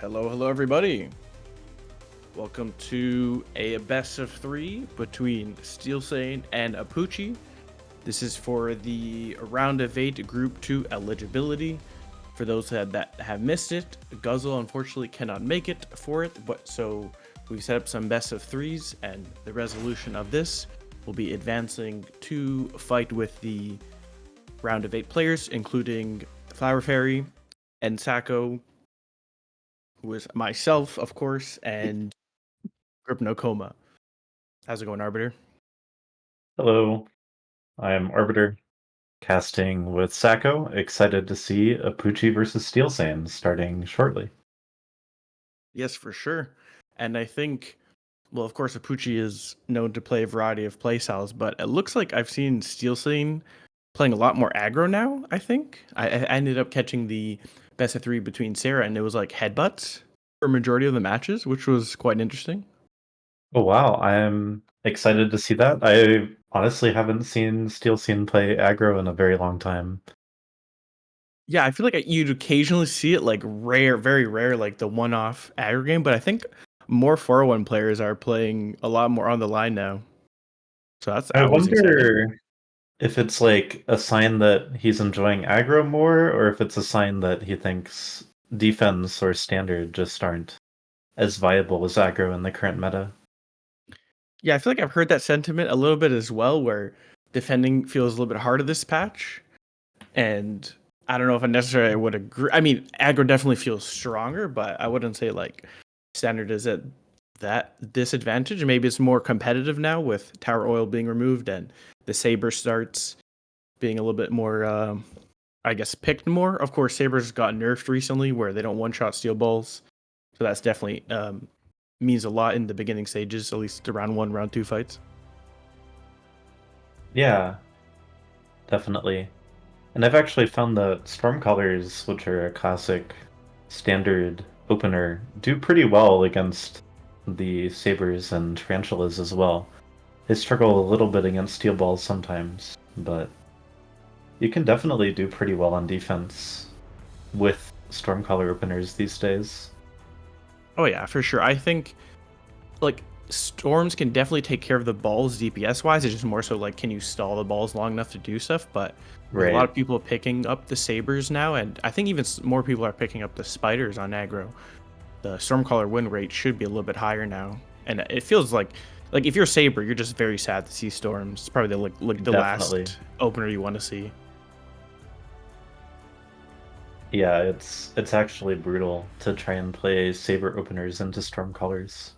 Hello, everybody. Welcome to a best of three between Steel Sane and Apuchi. This is for the round of 8 Group 2 eligibility. For those that have missed it, Guzzle unfortunately cannot make it for it, but so we've set up some best of threes, and the resolution of this will be advancing to fight with the round of 8 players, including Flower Fairy and Sacco, who is myself, of course, and Grip No Coma. How's it going, Arbiter? Hello, I'm Arbiter, casting with Sacco. Excited to see Apuchi versus Steel Sand starting shortly. Yes, for sure. And I think, well, of course, Apuchi is known to play a variety of playstyles, but it looks like I've seen Steel Scene playing a lot more aggro now, I think. I ended up catching the best of three between Sarah, and it was like headbutts for a majority of the matches, which was quite interesting. Oh wow, I'm excited to see that. I honestly haven't seen Steel Scene play aggro in a very long time. Yeah, I feel like you'd occasionally see it like rare, very rare, like the one-off aggro game, but I think more 401 players are playing a lot more on the line now. So that's I always exciting. wonder if it's like a sign that he's enjoying aggro more, or if it's a sign that he thinks defense or standard just aren't as viable as aggro in the current meta. Yeah, I feel like I've heard that sentiment a little bit as well, where defending feels a little bit harder this patch. And I don't know if I necessarily would agree. I mean, aggro definitely feels stronger, but I wouldn't say like standard is at that disadvantage. Maybe it's more competitive now with Tower Oil being removed and the Saber starts being a little bit more, I guess, picked more. Of course, Sabers got nerfed recently where they don't one-shot steel balls. So that's definitely means a lot in the beginning stages, at least the round 1, round 2 fights. Yeah, definitely. And I've actually found that Stormcallers, which are a classic standard opener, do pretty well against the Sabers and Tarantulas as well. They struggle a little bit against Steel Balls sometimes, but you can definitely do pretty well on defense with Stormcaller openers these days. Oh yeah, for sure. I think like storms can definitely take care of the balls DPS wise. It's just more so like can you stall the balls long enough to do stuff. But with a lot Right. of people picking up the sabers now, and I think even more people are picking up the spiders on aggro, the stormcaller win rate should be a little bit higher now. And it feels like if you're saber, you're just very sad to see storms. It's probably the Definitely. last opener you want to see. Yeah, it's actually brutal to try and play Saber openers into Stormcallers.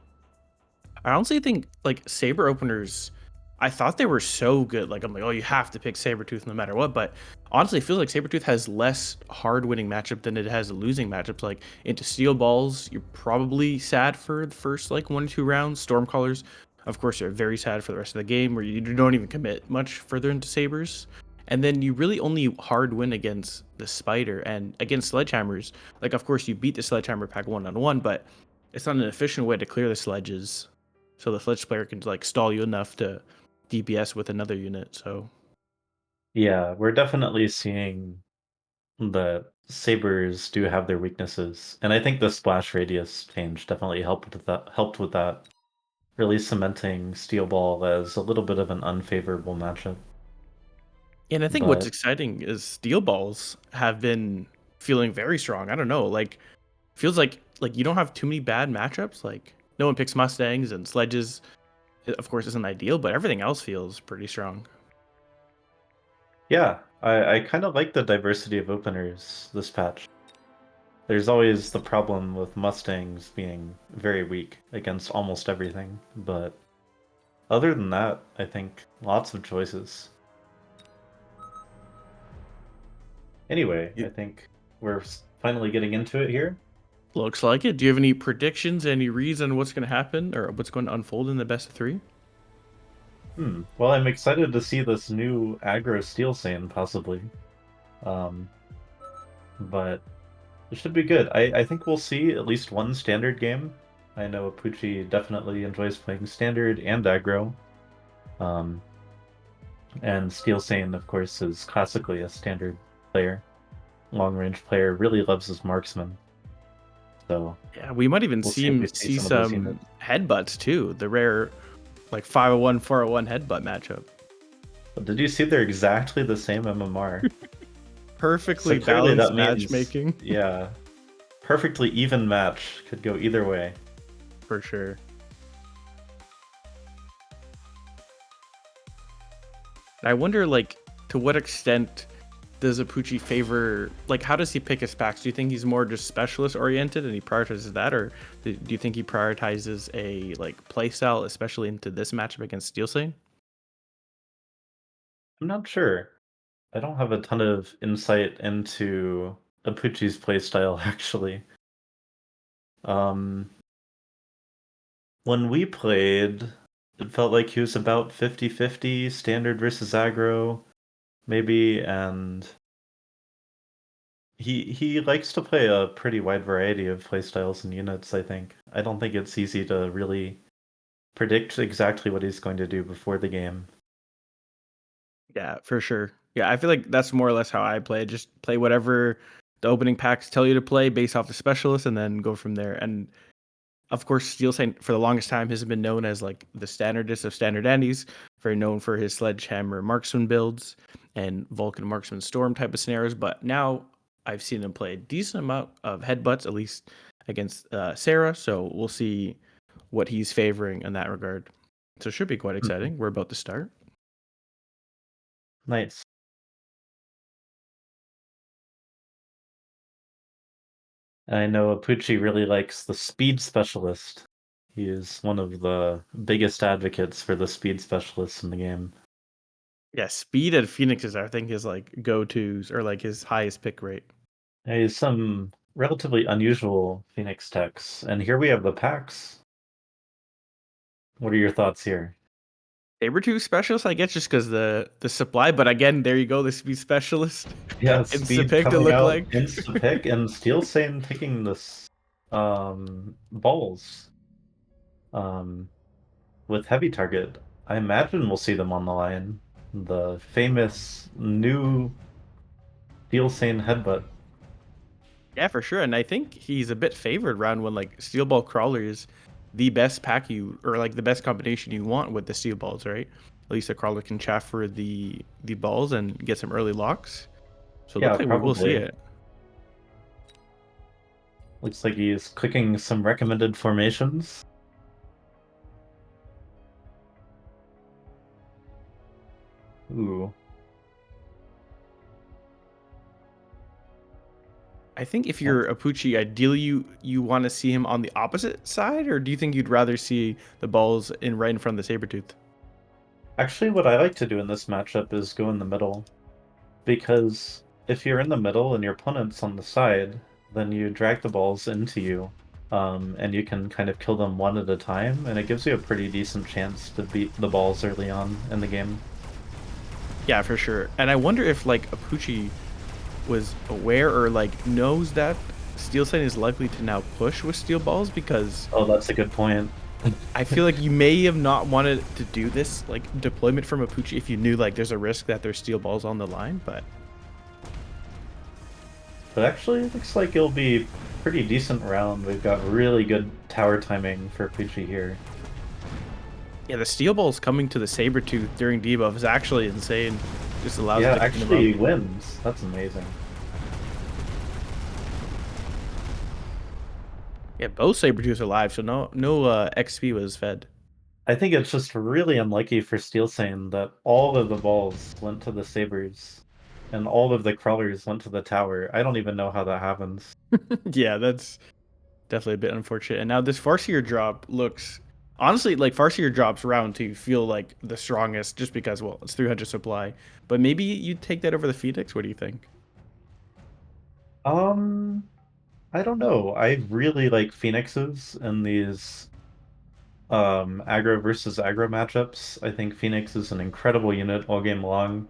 I honestly think like saber openers, I thought they were so good. Like I'm like, oh, you have to pick Sabretooth no matter what. But honestly, it feels like Sabretooth has less hard winning matchup than it has losing matchups. Like into Steel Balls, you're probably sad for the first like 1 or 2 rounds. Stormcallers, of course, are very sad for the rest of the game, where you don't even commit much further into Sabers. And then you really only hard win against the Spider and against Sledgehammers. Like, of course, you beat the Sledgehammer pack 1-on-1, but it's not an efficient way to clear the sledges, so the sledge player can like stall you enough to DPS with another unit. So Yeah, we're definitely seeing the sabers do have their weaknesses, and I think the splash radius change definitely helped with that. Helped with that, really cementing Steel Ball as a little bit of an unfavorable matchup. and I think what's But exciting is steel balls have been feeling very strong. I don't know, like feels like you don't have too many bad matchups. Like no one picks Mustangs and sledges. Of course, isn't ideal, but everything else feels pretty strong. yeah, I kind of like the diversity of openers this patch. There's always the problem with Mustangs being very weak against almost everything, but other than that, I think lots of choices. Anyway, I It think we're finally getting into it here. looks like it. Do you have any predictions, any reason what's going to happen or what's going to unfold in the best of three? Well, I'm excited to see this new aggro steel sand possibly. Um, but it should be good. I think we'll see at least one standard game. I know Apuchi definitely enjoys playing standard and aggro. Um, and Steel Sane, of course, is classically a standard player. Long range player, really loves his marksman. So Yeah, we might even we'll see if we see see some of those some units. headbutts too. The rare like 501 401 headbutt matchup. But did you see they're exactly the same MMR? So Perfectly clearly balanced that means, matchmaking. yeah, perfectly even match could go either way. For sure. I wonder, like, to what extent does Apucci favor, like, how does he pick his packs? Do you think he's more just specialist oriented and he prioritizes that, or do you think he prioritizes a like play style, especially into this matchup against Steel Sane? I'm not sure. I don't have a ton of insight into Apucci's playstyle actually. Um, when we played, it felt like he was about 50-50 standard versus aggro, maybe, and he likes to play a pretty wide variety of playstyles and units, I think. I don't think it's easy to really predict exactly what he's going to do before the game. Yeah, for sure. Yeah, I feel like that's more or less how I play. Just play whatever the opening packs tell you to play based off the specialist, and then go from there. And of course, Steel Saint for the longest time has been known as like the standardist of standard Andes, very known for his sledgehammer marksman builds and Vulcan marksman storm type of scenarios. But now I've seen him play a decent amount of headbutts, at least against Sarah. So we'll see what he's favoring in that regard. So it should be quite Mhm. exciting. We're about to start. Nice. I know Apucci really likes the speed specialist. He is one of the biggest advocates for the speed specialists in the game. Yeah, speed and Phoenixes, I think, is like go tos or like his highest pick rate. He's some relatively unusual Phoenix techs, and here we have the packs. What are your thoughts here? Saber-tooth specialist, I guess, just because the supply. But again, there you go, the speed specialist. Yeah, Insta speed pick to coming look out, like. insta pick, and Steel Sane picking this balls um with heavy target. I imagine we'll see them on the line. The famous new Steel Sane headbutt. Yeah, for sure. And I think he's a bit favored round one. Like steel ball crawler is the best pack you or like the best combination you want with the steel balls, right? At least the crawler can chaffer the balls and get some early locks. So it Yeah, looks like we will see probably. it. Looks like he's clicking some recommended formations. Ooh. I think if That's you're Apucci, ideally you want to see him on the opposite side, or do you think you'd rather see the balls in right in front of the Sabretooth? actually what I like to do in this matchup is go in the middle. Because if you're in the middle and your opponent's on the side, then you drag the balls into you. And you can kind of kill them one at a time, and it gives you a pretty decent chance to beat the balls early on in the game. Yeah, for sure. And I wonder if like Apucci was aware or like knows that Steel Sign is likely to now push with steel balls because Oh, that's a good point. I feel like you may have not wanted to do this like deployment from Apucci if you knew like there's a risk that there's steel balls on the line, but But actually, it looks like it'll be pretty decent round. We've got really good tower timing for Pidgey here. yeah, the steel balls coming to the Sabretooth during debuff is actually insane. Just allows it Yeah, to clean him actually up. he wins. That's amazing. Yeah, both Sabretooths are live, so no XP was fed. I think it's just really unlucky for Steel Sane that all of the balls went to the Sabers and all of the crawlers went to the tower. I don't even know how that happens. Yeah, that's definitely a bit unfortunate. And now this Farseer drop looks honestly like Farseer drops round two feel like the strongest just because well it's 300 supply. But maybe you take that over the Phoenix. What do you think? Um, I don't know. I really like Phoenixes in these aggro versus aggro matchups. I think Phoenix is an incredible unit all game long,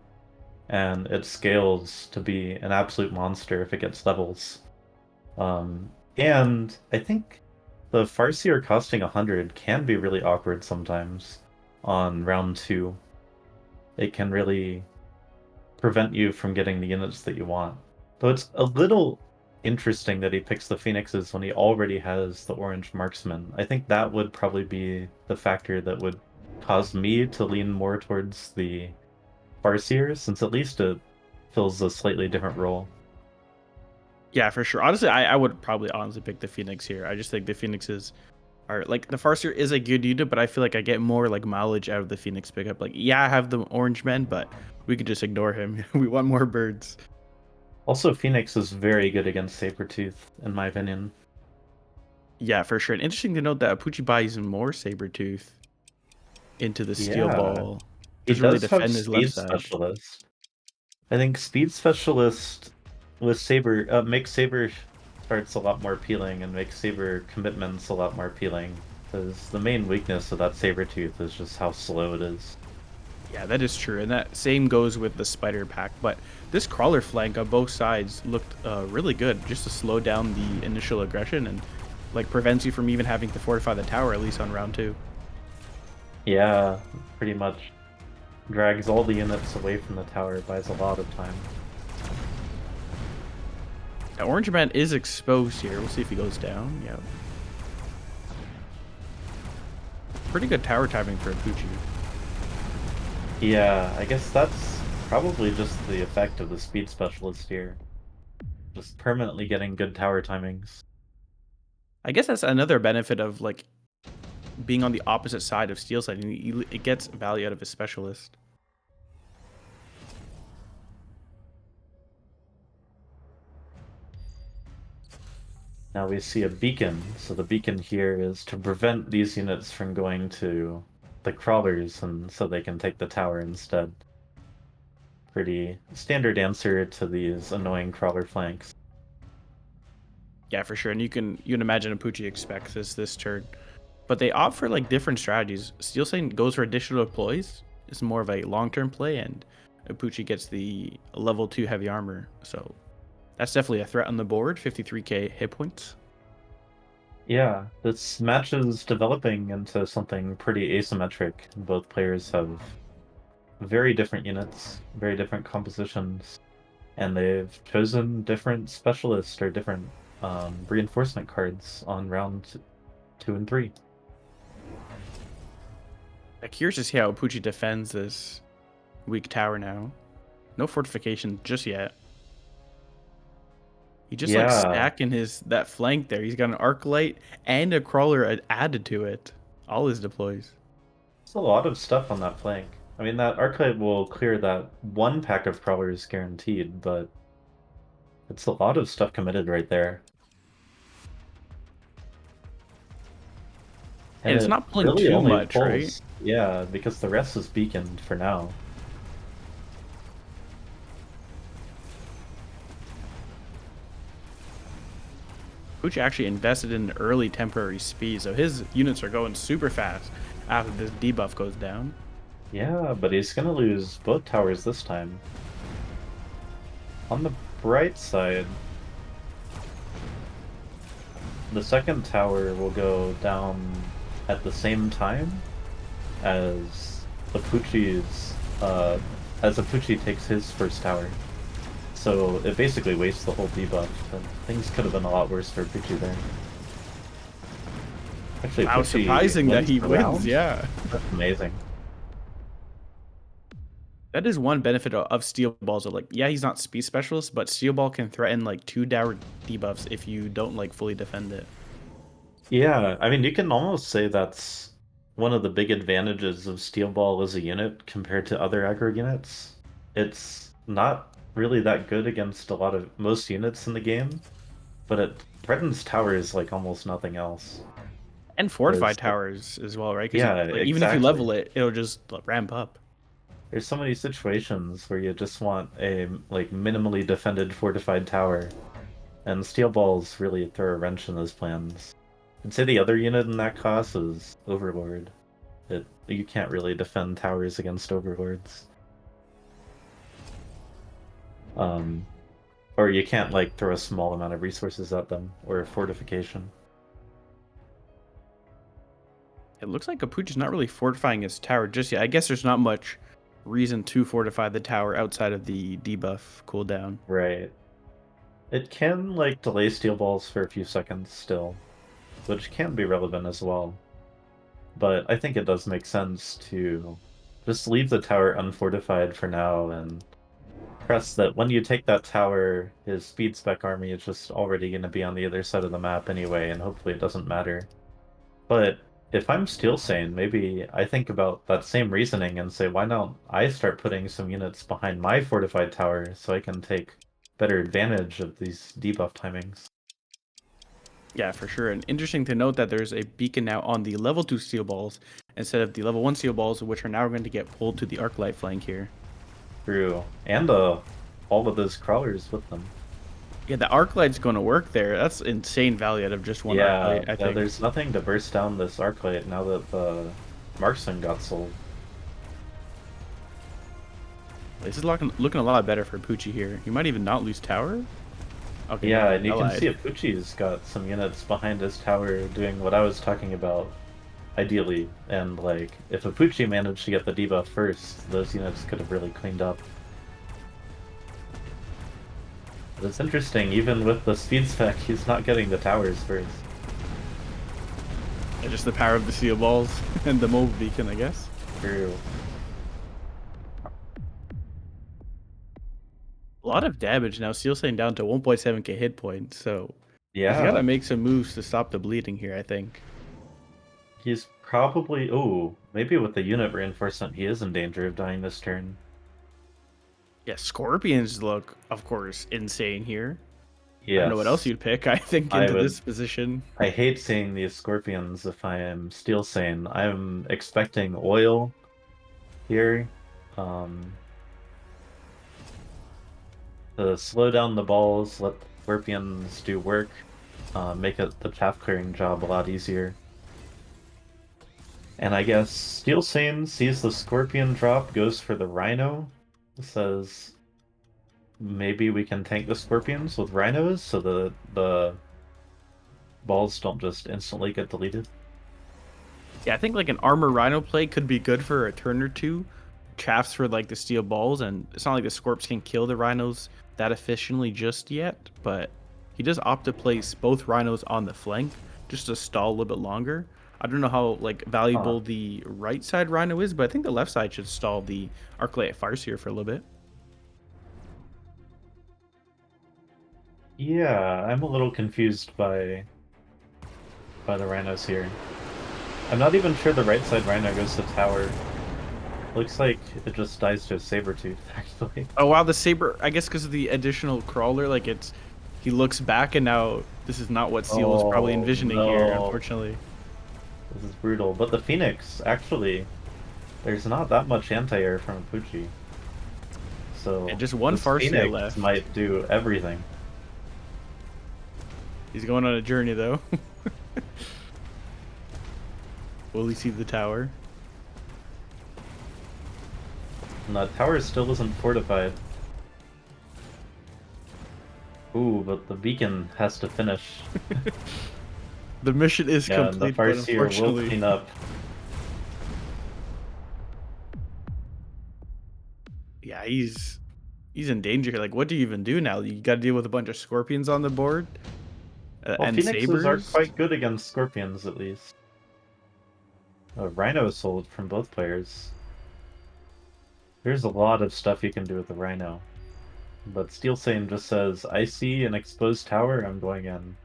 and it scales to be an absolute monster if it gets levels. And I think the Farseer costing 100 can be really awkward sometimes on round 2. It can really prevent you from getting the units that you want. Though it's a little interesting that he picks the Phoenixes when he already has the orange marksman. I think that would probably be the factor that would cause me to lean more towards the Farseer, since at least it fills a slightly different role. Yeah, for sure. Honestly, I would probably honestly pick the Phoenix here. I just think the Phoenixes are like the Farseer is a good unit, but I feel like I get more like mileage out of the Phoenix pickup. Like, yeah, I have the Orange Man, but we could just ignore him. We want more birds. Also, Phoenix is very good against Sabretooth, in my opinion. Yeah, for sure. And interesting to note that Apuchi buys more Sabretooth into the Steel Yeah, Ball. he Doesn't really does have defend his left Speed side. Specialist. I think Speed Specialist with Saber makes Saber starts a lot more appealing and makes Saber commitments a lot more appealing. Because the main weakness of that Sabretooth is just how slow it is. Yeah, that is true. And that same goes with the Spider Pack. But this Crawler flank on both sides looked really good just to slow down the initial aggression and like prevents you from even having to fortify the tower, at least on round 2. Yeah, pretty much drags all the units away from the tower, buys a lot of time. The Orange Man is exposed here. We'll see if he goes down. Yeah. Pretty good tower timing for Apuchi. Yeah, I guess that's probably just the effect of the Speed Specialist here. Just permanently getting good tower timings. I guess that's another benefit of like being on the opposite side of Steel side. It gets value out of his specialist. Now we see a beacon, so the beacon here is to prevent these units from going to the crawlers, and so they can take the tower instead. Pretty standard answer to these annoying crawler flanks. Yeah, for sure. And you can imagine Apuchi expects this turn. But they opt for like different strategies. Steel Satan goes for additional deploys. It's more of a long-term play, and Apuchi gets the level 2 heavy armor. So that's definitely a threat on the board. 53k hit points. Yeah, this match is developing into something pretty asymmetric. Both players have very different units, very different compositions, and they've chosen different specialists or different reinforcement cards on round 2 and 3. I'm curious to see how Apuchi defends this weak tower now. No fortification just yet. He just like Yeah, stacking that flank there. He's got an arc light and a crawler added to it. All his deploys. it's a lot of stuff on that flank. I mean, that archive will clear that one pack of crawlers guaranteed, but it's a lot of stuff committed right there. And And it's it not pulling really too only much, right? pulls, yeah, because the rest is beaconed for now. Pucci actually invested in early temporary speed, so his units are going super fast after this debuff goes down. Yeah, but he's gonna lose both towers this time. On the bright side, the second tower will go down at the same time as Apuchi's, as Apuchi takes his first tower. So it basically wastes the whole debuff, but things could have been a lot worse for Apuchi there. Actually, Wow, Apuchi surprising that wins he the wins, round? yeah. That's amazing. That is one benefit of Steel Balls. So like, yeah, he's not speed specialist, but Steel Ball can threaten like 2 tower debuffs if you don't like fully defend it. Yeah, I mean, you can almost say that's one of the big advantages of Steel Ball as a unit compared to other aggro units. It's not really that good against a lot of most units in the game, but it threatens towers like almost nothing else. And There's fortified towers as well, right? Because yeah, like even if you exactly. level it, it'll just ramp up. There's so many situations where you just want a like minimally defended fortified tower, and Steel Balls really throw a wrench in those plans. I'd say the other unit in that class is Overlord. You can't really defend towers against overlords. Um, or you can't like throw a small amount of resources at them or a fortification. It looks like Capucci's not really fortifying his tower just yet. I guess there's not much reason to fortify the tower outside of the debuff cooldown. Right. It can, like, delay steel balls for a few seconds still, which can be relevant as well. But I think it does make sense to just leave the tower unfortified for now and press that when you take that tower, his speed spec army is just already going to be on the other side of the map anyway, and hopefully it doesn't matter. But if I'm Steel Sane, maybe I think about that same reasoning and say, why don't I start putting some units behind my fortified tower so I can take better advantage of these debuff timings? Yeah, for sure. And interesting to note that there's a beacon now on the level 2 steel balls instead of the level 1 steel balls, which are now going to get pulled to the arc light flank here. True. And all of those crawlers with them. Yeah, the arc light's going to work there. That's insane value out of just one arc Yeah, light, I yeah, think. there's nothing to burst down this Arclight now that the Marksman got sold. This is looking a lot better for Poochie here. He might even not lose tower. Okay, Yeah, no, and you can see allied. Apuchi's got some units behind his tower doing what I was talking about, ideally. And, like, if Apuchi managed to get the debuff first, those units could have really cleaned up. But it's interesting, even with the speed spec, he's not getting the towers first. Yeah, just the power of the steel balls and the mobile beacon, I guess. True. A lot of damage now. Steel saying down to 1.7k hit points, so he's got to Yeah, make some moves to stop the bleeding here, I think. he's probably... Oh, maybe with the unit reinforcement, he is in danger of dying this turn. Yeah, Scorpions look, of course, insane here. I don't know what else Yes, you'd pick, I think, I into would. this position. I hate seeing these scorpions if I am Steel Sane. I'm expecting oil here. Um, to slow down the balls, let the scorpions do work, make the chaff clearing job a lot easier. And I guess Steel Sane sees the scorpion drop, goes for the rhino, says maybe we can tank the scorpions with rhinos so the balls don't just instantly get deleted. Yeah, I think like an armor rhino play could be good for a turn or two. Chaffs for like the steel balls, and it's not like the Scorps can kill the rhinos that efficiently just yet, but he does opt to place both rhinos on the flank just to stall a little bit longer. I don't know how like Huh. valuable the right side rhino is, but I think the left side should stall the Arclight Farseer for a little bit. Yeah, I'm a little confused by the rhinos here. I'm not even sure the right side rhino goes to tower. Looks like it just dies to a saber tooth, actually. Oh wow, the saber! I guess because of the additional crawler, like it's he looks back and now this is not what Seal was probably Oh envisioning here, no, unfortunately. this is brutal. But the Phoenix, actually, there's not that much anti-air from Apuchi. And So just one this Farseer Phoenix left. might do everything. He's going on a journey though. Will he see the tower? And the tower still isn't fortified. Ooh, but the beacon has to finish. The mission is Yeah, and the complete, but Farseer will unfortunately, clean up. yeah, he's in danger here. Like, what do you even do now? You got to deal with a bunch of scorpions on the board Well, and Phoenixes are sabers. quite good against Scorpions, at least. A Rhino sold from both players. There's a lot of stuff you can do with the Rhino. But Steel Sane just says, I see an exposed tower, I'm going in.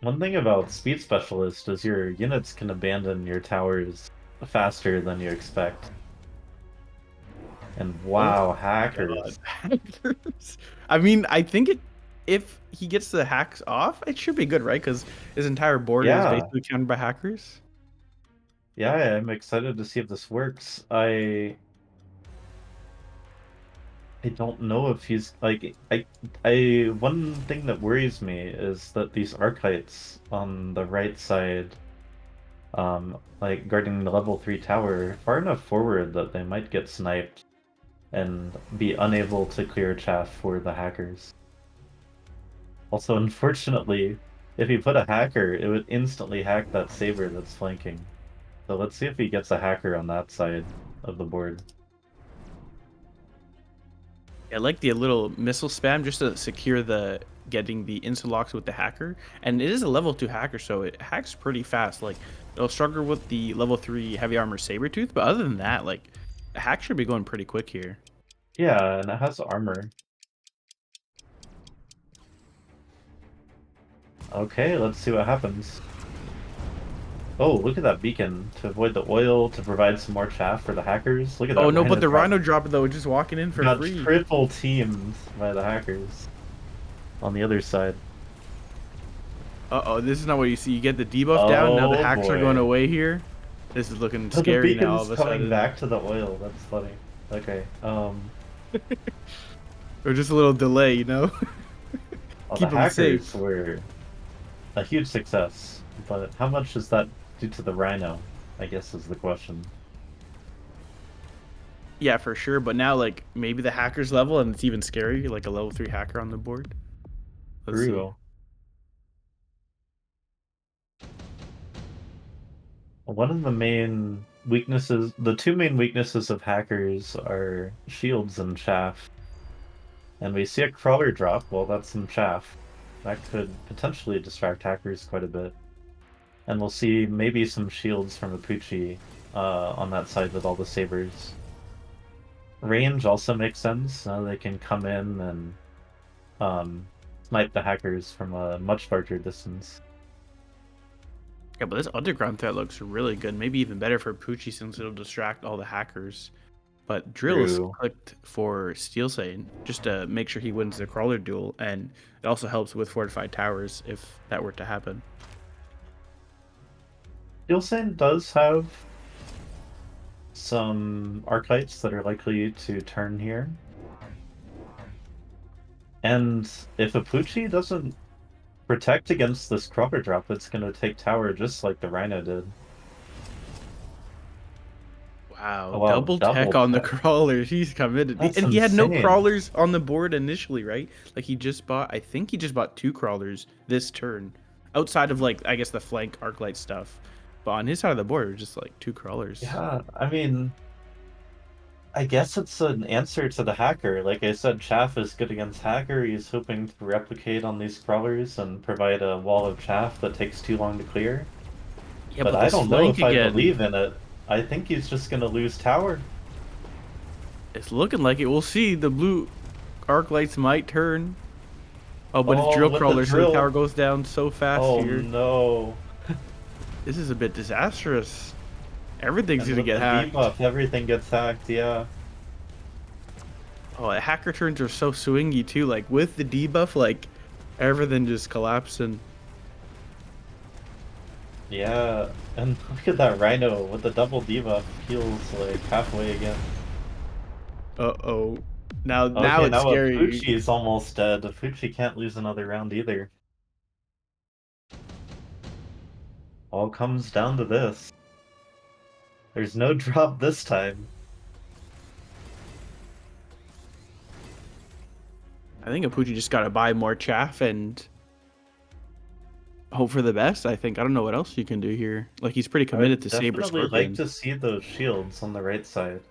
One thing about Speed Specialist is your units can abandon your towers faster than you expect. And Oh wow, my god, hackers. hackers! I mean, I think if he gets the hacks off, it should be good, right? Because his entire board is Yeah, basically countered by hackers. yeah, I'm excited to see if this works. I don't know if he's like I one thing that worries me is that these archites on the right side, like guarding the level 3 tower, far enough forward that they might get sniped and be unable to clear chaff for the hackers. Also, unfortunately, if you put a hacker, it would instantly hack that saber that's flanking. So let's see if he gets a hacker on that side of the board. I like the little missile spam just to secure the getting the instant locks with the hacker. And it is a level 2 hacker, so it hacks pretty fast. Like it'll struggle with the level 3 heavy armor saber tooth, but other than that, like the hack should be going pretty quick here. Yeah, and it has armor. Okay, let's see what happens. Oh, look at that beacon. To avoid the oil, to provide some more chaff for the hackers. Look at Oh that no, but rhino the drop. rhino dropper though, just walking in for Got free. triple teamed by the hackers on the other side. Uh-oh, this is not what you see. You get the debuff down, now the Oh hacks are going boy. away here. This is looking Oh, the scary now all beacon's of a coming sudden. back to the oil. That's funny. Okay. Or just a little delay, you know? Well, the Keep them hackers safe. were a huge success, but how much is that due to the rhino? I guess is the question. Yeah, for sure. But now, like, maybe the hacker's level, and it's even scary, like a level 3 hacker on the board. Let's see. True. One of the main weaknesses, the two main weaknesses of hackers are shields and chaff. And we see a crawler drop, well, that's some chaff. That could potentially distract hackers quite a bit. And we'll see maybe some shields from Apuchi on that side with all the sabers. Range also makes sense. They can come in and snipe the hackers from a much larger distance. Yeah, but this underground threat looks really good. Maybe even better for Poochie since it'll distract all the hackers. But Drill is True. clicked for Steel Sane just to make sure he wins the crawler duel, and it also helps with fortified towers if that were to happen. Ilsen does have some archites that are likely to turn here. And if Apuchi doesn't protect against this crawler drop, it's going to take tower just like the Rhino did. Wow, Oh wow, double tech double on the tech. crawlers. He's committed. That's And he had no insane. crawlers on the board initially, right? Like he just bought, I think he just bought 2 crawlers this turn. Outside of like, I guess the flank arclight stuff. But on his side of the board, it was just like 2 crawlers. Yeah, I mean, I guess it's an answer to the hacker. Like I said, Chaff is good against hacker. He's hoping to replicate on these crawlers and provide a wall of chaff that takes too long to clear. Yeah, But but I this don't know flank if I again, believe in it. I think he's just gonna lose tower. it's looking like it. We'll see. The blue arclights might turn. Oh, but it's Oh, drill with the crawler, so the tower drill. goes down so fast Oh here. no. This is a bit disastrous. Everything's And gonna with get the hacked. debuff, everything gets hacked, yeah. Oh, hacker turns are so swingy too. Like with the debuff, like everything just collapsing. Yeah, and look at that Rhino with the double debuff heals like halfway again. Uh-oh. Now Okay, it's now scary. Apuchi is almost dead. Apuchi can't lose another round either. All comes down to this. There's no drop this time. I think Apuchi just gotta buy more chaff and hope for the best. I think I don't know what else you can do here. Like he's pretty I committed would to Saber definitely like Scorpion. to see those shields on the right side.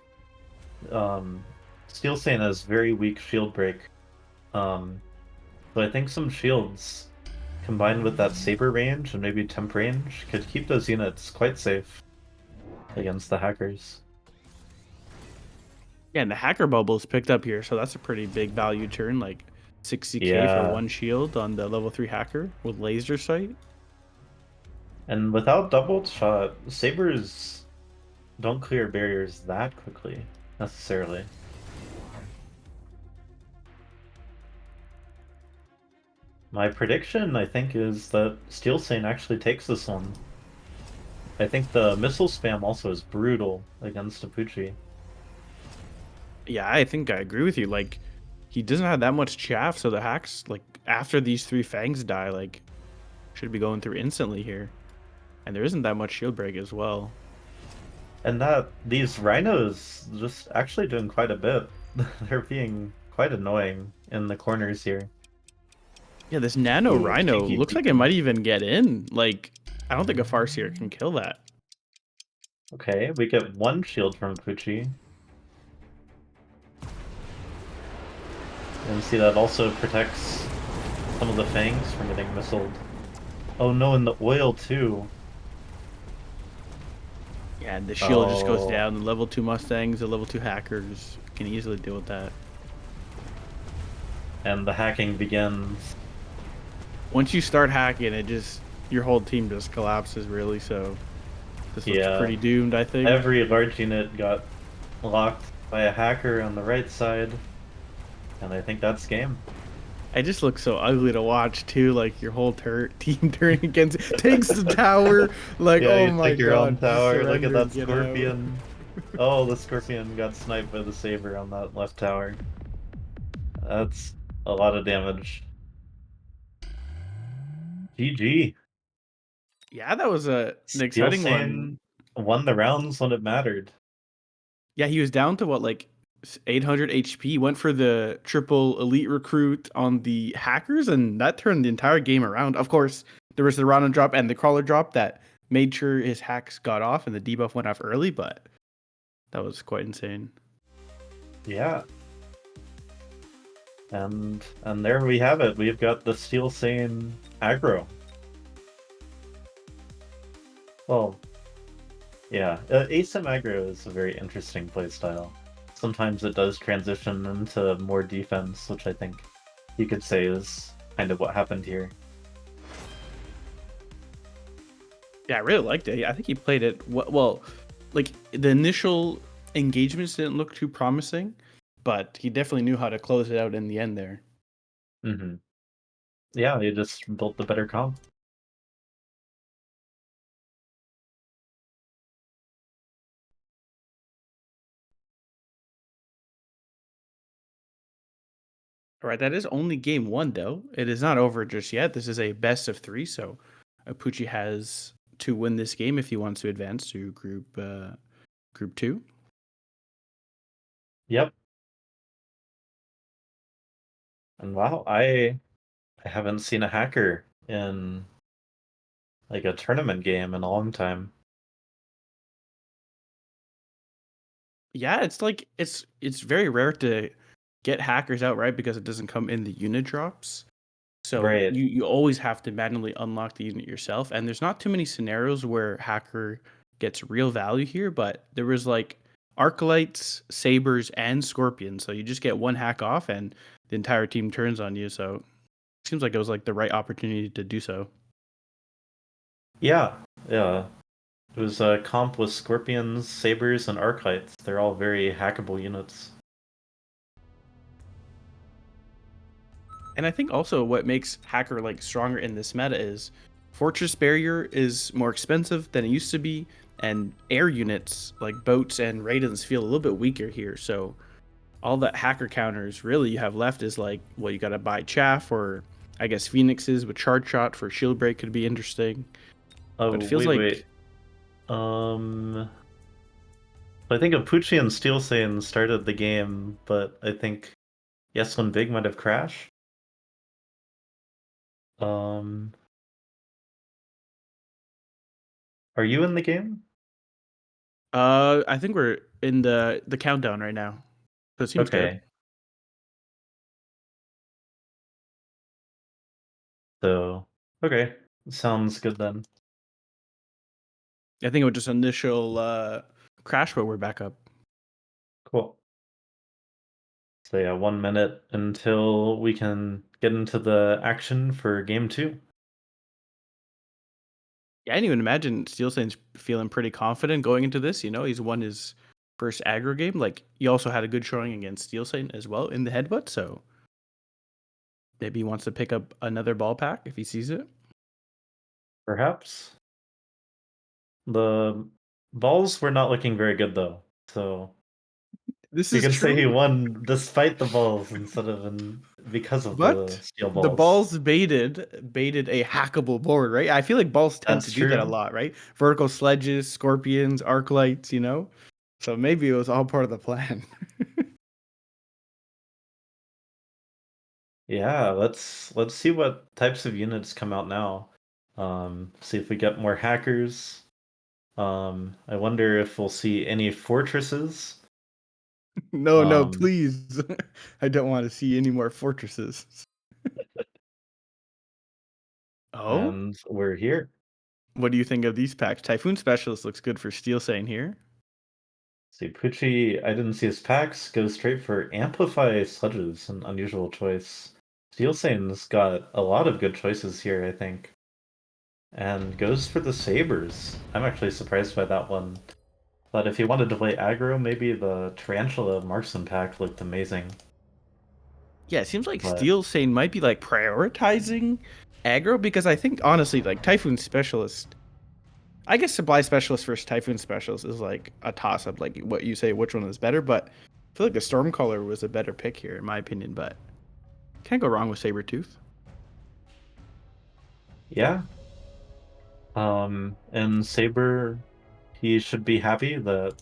Um, Steel Sand has very weak shield break. Um, but I think some shields combined with that saber range and maybe temp range could keep those units quite safe against the hackers. Yeah, and the hacker bubble's picked up here, so that's a pretty big value turn. Like 60k for Yeah, one shield on the level 3 hacker with laser sight. and without double shot, sabers don't clear barriers that quickly, necessarily. My prediction, I think, is that Steel Sane actually takes this one. I think the missile spam also is brutal against Apuchi. Yeah, I think I agree with you. Like, he doesn't have that much chaff, so the hacks, like, after these 3 fangs die, like, should be going through instantly here. And there isn't that much shield break as well. And that these rhinos just actually doing quite a bit. They're being quite annoying in the corners here. Yeah, this nano Ooh, rhino cheeky looks like it beacon. might even get in. Like, I don't think a Farseer can kill that. Okay, we get one shield from Apuchi. And see that also protects some of the fangs from getting missiled. Oh no, and the oil too. Yeah, and the shield just goes Oh, down. The level 2 Mustangs, the level 2 hackers can easily deal with that. and the hacking begins. Once you start hacking, it just your whole team just collapses really. So this looks Yeah, pretty doomed, I think. every large unit got locked by a hacker on the right side, and I think that's game. It just looks so ugly to watch too. Like your whole team turning against takes the tower. Like Yeah, oh you my take your own god, just tower. Look at surrender that and get out. scorpion. Oh, the scorpion got sniped by the saber on that left tower. That's a lot of damage. GG. Yeah, that was an Steel exciting one. Sane won the rounds when it mattered. Yeah, he was down to what like 800 HP. Went for the triple elite recruit on the hackers, and that turned the entire game around. Of course, there was the Rana drop and the crawler drop that made sure his hacks got off and the debuff went off early, but that was quite insane. Yeah. And there we have it. We've got the Steel Sane aggro. Well, yeah, ASIM aggro is a very interesting playstyle. Sometimes it does transition into more defense, which I think you could say is kind of what happened here. Yeah, I really liked it. I think he played it well. Like the initial engagements didn't look too promising, but he definitely knew how to close it out in the end there. Hmm. Yeah, you just built the better comp. All right, that is only game one, though. It is not over just yet. This is a best of three, so Apucci has to win this game if he wants to advance to group two. Yep. And wow, I haven't seen a hacker in like a tournament game in a long time. Yeah, it's like it's very rare to get hackers out right because it doesn't come in the unit drops. So Right. you always have to manually unlock the unit yourself, and there's not too many scenarios where hacker gets real value here. But there was like arclights, sabers, and scorpions, so you just get one hack off, and the entire team turns on you. So it seems like it was like the right opportunity to do so. Yeah. Yeah. It was a comp with Scorpions, Sabers, and Archites. They're all very hackable units. And I think also what makes hacker like stronger in this meta is fortress barrier is more expensive than it used to be, and air units like boats and raidens feel a little bit weaker here. So all that hacker counters really you have left is like, well, you got to buy chaff or I guess phoenixes with charge shot for shield break could be interesting. Oh, But it feels wait. like Um, I think Apucci and Steel Saiyan started the game, but I think Yes One Big might have crashed. Um, are you in the game? I think we're in the countdown right now. So it seems good. Okay, so okay, sounds good then. I think it was just initial crash, but we're back up. Cool. So yeah, 1 minute until we can get into the action for game two. Yeah, I didn't even imagine Steel Sain's feeling pretty confident going into this. You know, he's won his first aggro game. Like he also had a good showing against Steel Saint as well in the headbutt. So maybe he wants to pick up another ball pack if he sees it. Perhaps. The balls were not looking very good though, so This you is can say he true, won despite the balls instead of because of the but steel the balls. balls baited a hackable board, right? I feel like balls tend to That's do that a true. lot, right? Vertical sledges, scorpions, arc lights, you know. So maybe it was all part of the plan. Yeah, let's see what types of units come out now. See if we get more hackers. I wonder if we'll see any fortresses. No, no, Um, please. I don't want to see any more fortresses. Oh? and we're here. What do you think of these packs? Typhoon Specialist looks good for Steel Sane here. See, Pucci, I didn't see his packs, goes straight for Amplify Sludges, an unusual choice. Steel Sane's got a lot of good choices here, I think. And goes for the Sabers. I'm actually surprised by that one. But if he wanted to play aggro, maybe the Tarantula Marksman pack looked amazing. Yeah, it seems like But Steel Sane might be like prioritizing aggro because I think honestly, like Typhoon Specialist, I guess Supply Specialist versus Typhoon Specialist is like a toss up, like what you say, which one is better. But I feel like the Stormcaller was a better pick here, in my opinion. But can't go wrong with Sabretooth. yeah, and Saber, he should be happy that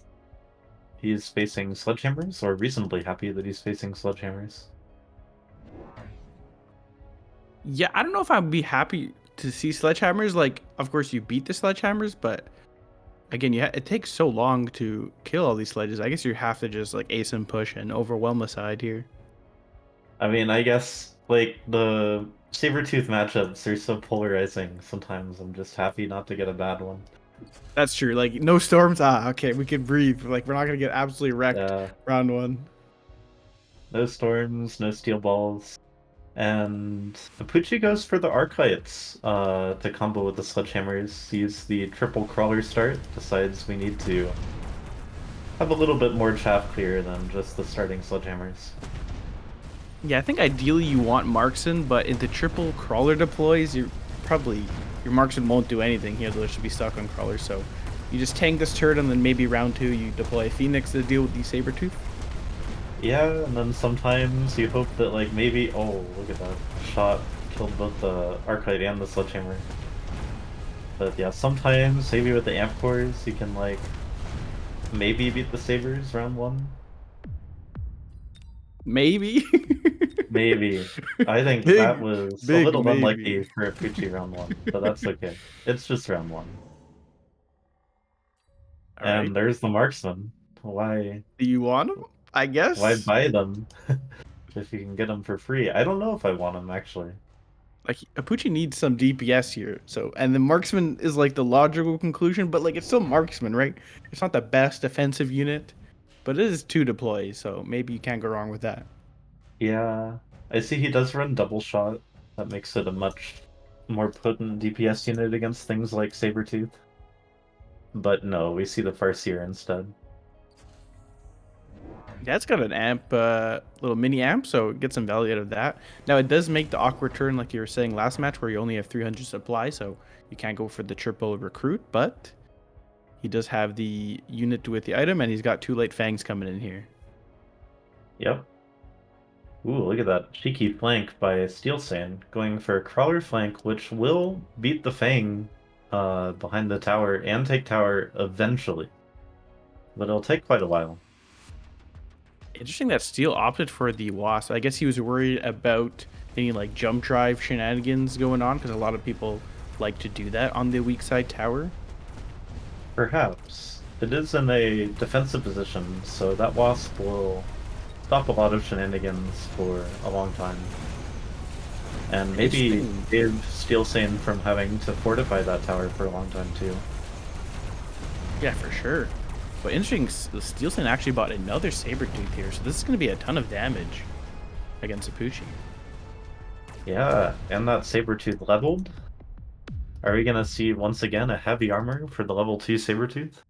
he's facing sledgehammers, or reasonably happy that he's facing sledgehammers. Yeah, I don't know if I'd be happy to see Sledgehammers. Like, of course, you beat the Sledgehammers, but again, it takes so long to kill all these sledges. I guess you have to just like ace and push and overwhelm the side here. I mean, I guess like the Sabertooth matchups are so polarizing. Sometimes I'm just happy not to get a bad one. That's true. Like, no storms. Ah, okay, we can breathe. Like, we're not gonna get absolutely wrecked Yeah, round one. no storms, no steel balls. And Apuchi goes for the Archites to combo with the Sledgehammers, sees the triple crawler start, decides we need to have a little bit more chaff clear than just the starting Sledgehammers. Yeah, I think ideally you want Markson, but into triple crawler deploys, you're probably your Markson won't do anything. He'll just be stuck on crawlers. So you just tank this turret, and then maybe round two you deploy Phoenix to deal with the Sabretooth. Yeah, and then sometimes you hope that like maybe look at that shot killed both the Archite and the Sledgehammer. But yeah, sometimes maybe with the amp cores you can like maybe beat the Sabers round one. Maybe. Maybe. I think that big, was a big little maybe. unlucky for Apuchi round one, but that's okay. It's just round one. All right. And there's the marksman. Why Do you want him? I why guess. buy them if you can get them for free? I don't know if I want them actually. Like Apuchi needs some DPS here. So and the marksman is like the logical conclusion, but like it's still marksman, right? It's not the best defensive unit, but it is two deploys, so maybe you can't go wrong with that. Yeah. I see he does run double shot. That makes it a much more potent DPS unit against things like Sabretooth. But no, we see the Farseer instead. Yeah, it's got an amp, little mini amp, so get some value out of that. Now it does make the awkward turn, like you were saying last match, where you only have 300 supply, so you can't go for the triple recruit. But he does have the unit with the item, and he's got two late fangs coming in here. Yep. Ooh, look at that cheeky flank by Steel Sand, going for a crawler flank, which will beat the Fang behind the tower and take tower eventually. But it'll take quite a while. Interesting that Steel opted for the Wasp. I guess he was worried about any like jump drive shenanigans going on because a lot of people like to do that on the weak side tower. Perhaps. It is in a defensive position, so that Wasp will stop a lot of shenanigans for a long time. And maybe Interesting. save Steel Sand from having to fortify that tower for a long time too. Yeah, for sure. But interesting, Steelson actually bought another Sabretooth here, so this is going to be a ton of damage against Apuchi. Yeah, and that Sabretooth leveled. Are we gonna see once again a heavy armor for the level 2 Sabretooth?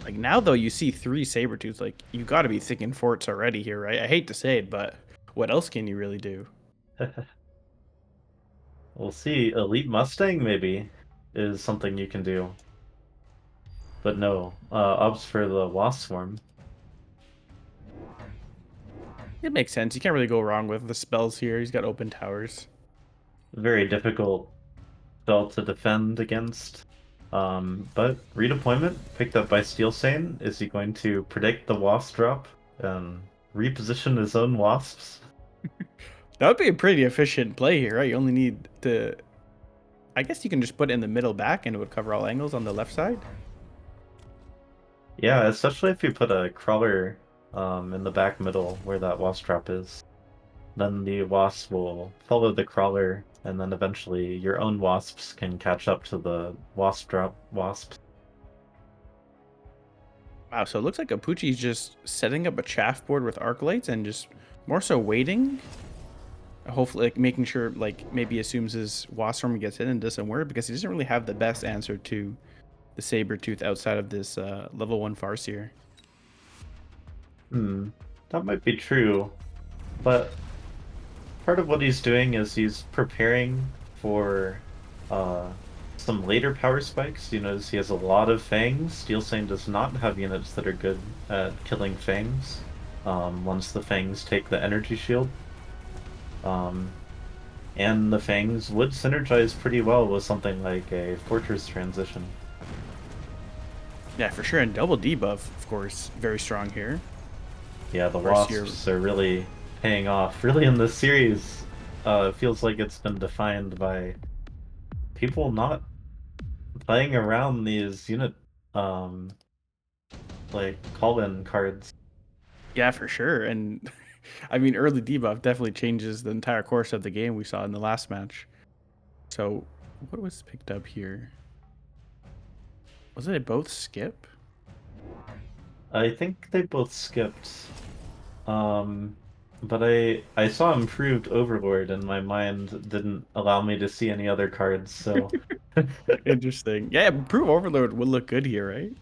Like now, though, you see three Sabretooths. Like, you got to be thinking forts already here, right? I hate to say it, but what else can you really do? We'll see. Elite Mustang maybe is something you can do. But no, ups for the Wasp Swarm. It makes sense. You can't really go wrong with the spells here. He's got open towers. Very difficult spell to defend against. But redeployment picked up by Steel Sane. Is he going to predict the Wasp drop and reposition his own Wasps? That would be a pretty efficient play here, right? You only need to. I guess you can just put it in the middle back and it would cover all angles on the left side. Yeah, especially if you put a crawler in the back middle where that wasp trap is. Then the wasp will follow the crawler, and then eventually your own wasps can catch up to the wasp drop wasps. Wow, so it looks like Apuchi's just setting up a chaff board with arc lights and just more so waiting. Hopefully, like making sure, like maybe assumes his wasp swarm gets in and doesn't work because he doesn't really have the best answer to the saber tooth outside of this level 1 Farseer. Hmm, that might be true, but part of what he's doing is he's preparing for uh, some later power spikes. You notice he has a lot of fangs. Steel Sane does not have units that are good at killing fangs once the fangs take the energy shield. Um, and the fangs would synergize pretty well with something like a fortress transition. Yeah, for sure. And double debuff, of course, very strong here. Yeah, the Farseer. wasps are really paying off. Really, in this series, it feels like it's been defined by people not playing around these unit um like call-in cards. Yeah, for sure. And I mean, early debuff definitely changes the entire course of the game we saw in the last match. So, what was picked up here? Was it both skip? I think they both skipped. Um but I saw improved Overlord and my mind didn't allow me to see any other cards, so Interesting. Yeah, Proof Overload would look good here, right?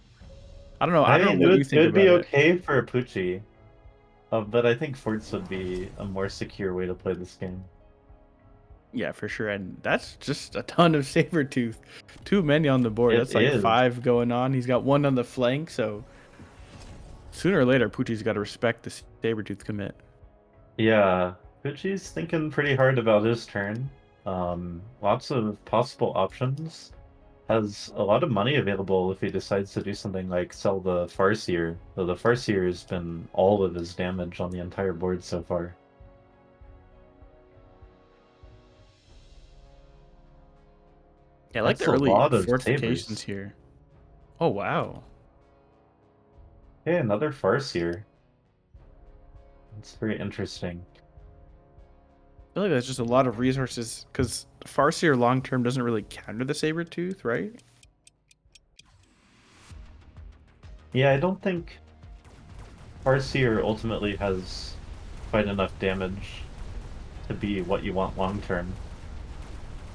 I don't know. I don't know it what you it think would be about it. okay for a Poochie. But I think Forts would be a more secure way to play this game. Yeah, for sure. And that's just a ton of saber tooth. Too many on the board. It That's like is. 5 going on. He's got 1 on the flank, so sooner or later, Poochie's got to respect the saber tooth commit. Yeah, Poochie's thinking pretty hard about his turn. Lots of possible options. Has a lot of money available if he decides to do something like sell the Farseer. Though the Farseer has been all of his damage on the entire board so far. Yeah, I like the That's a early lot of fortifications sabers. here. Oh, wow. Hey, another Farseer. It's very interesting. I feel like that's just a lot of resources because Farseer long term doesn't really counter the saber tooth, right? Yeah, I don't think Farseer ultimately has quite enough damage to be what you want long term.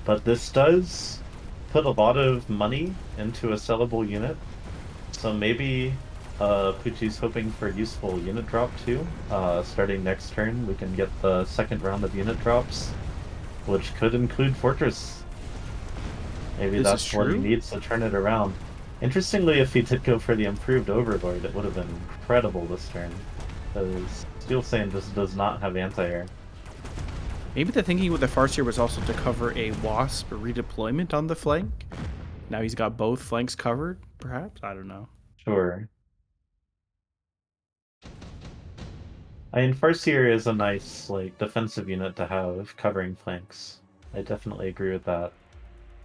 But this does put a lot of money into a sellable unit. So maybe Pucci's hoping for useful unit drop too. Starting next turn, we can get the second round of unit drops, which could include Fortress. Maybe This is that's what he true. needs to turn it around. Interestingly, if he did go for the improved Overlord, it would have been incredible this turn. Because Steel Sane just does not have anti-air. Maybe the thinking with the Farseer was also to cover a Wasp redeployment on the flank. Now he's got both flanks covered, perhaps? I don't know. Sure. I mean, Farseer is a nice, like, defensive unit to have covering flanks. I definitely agree with that.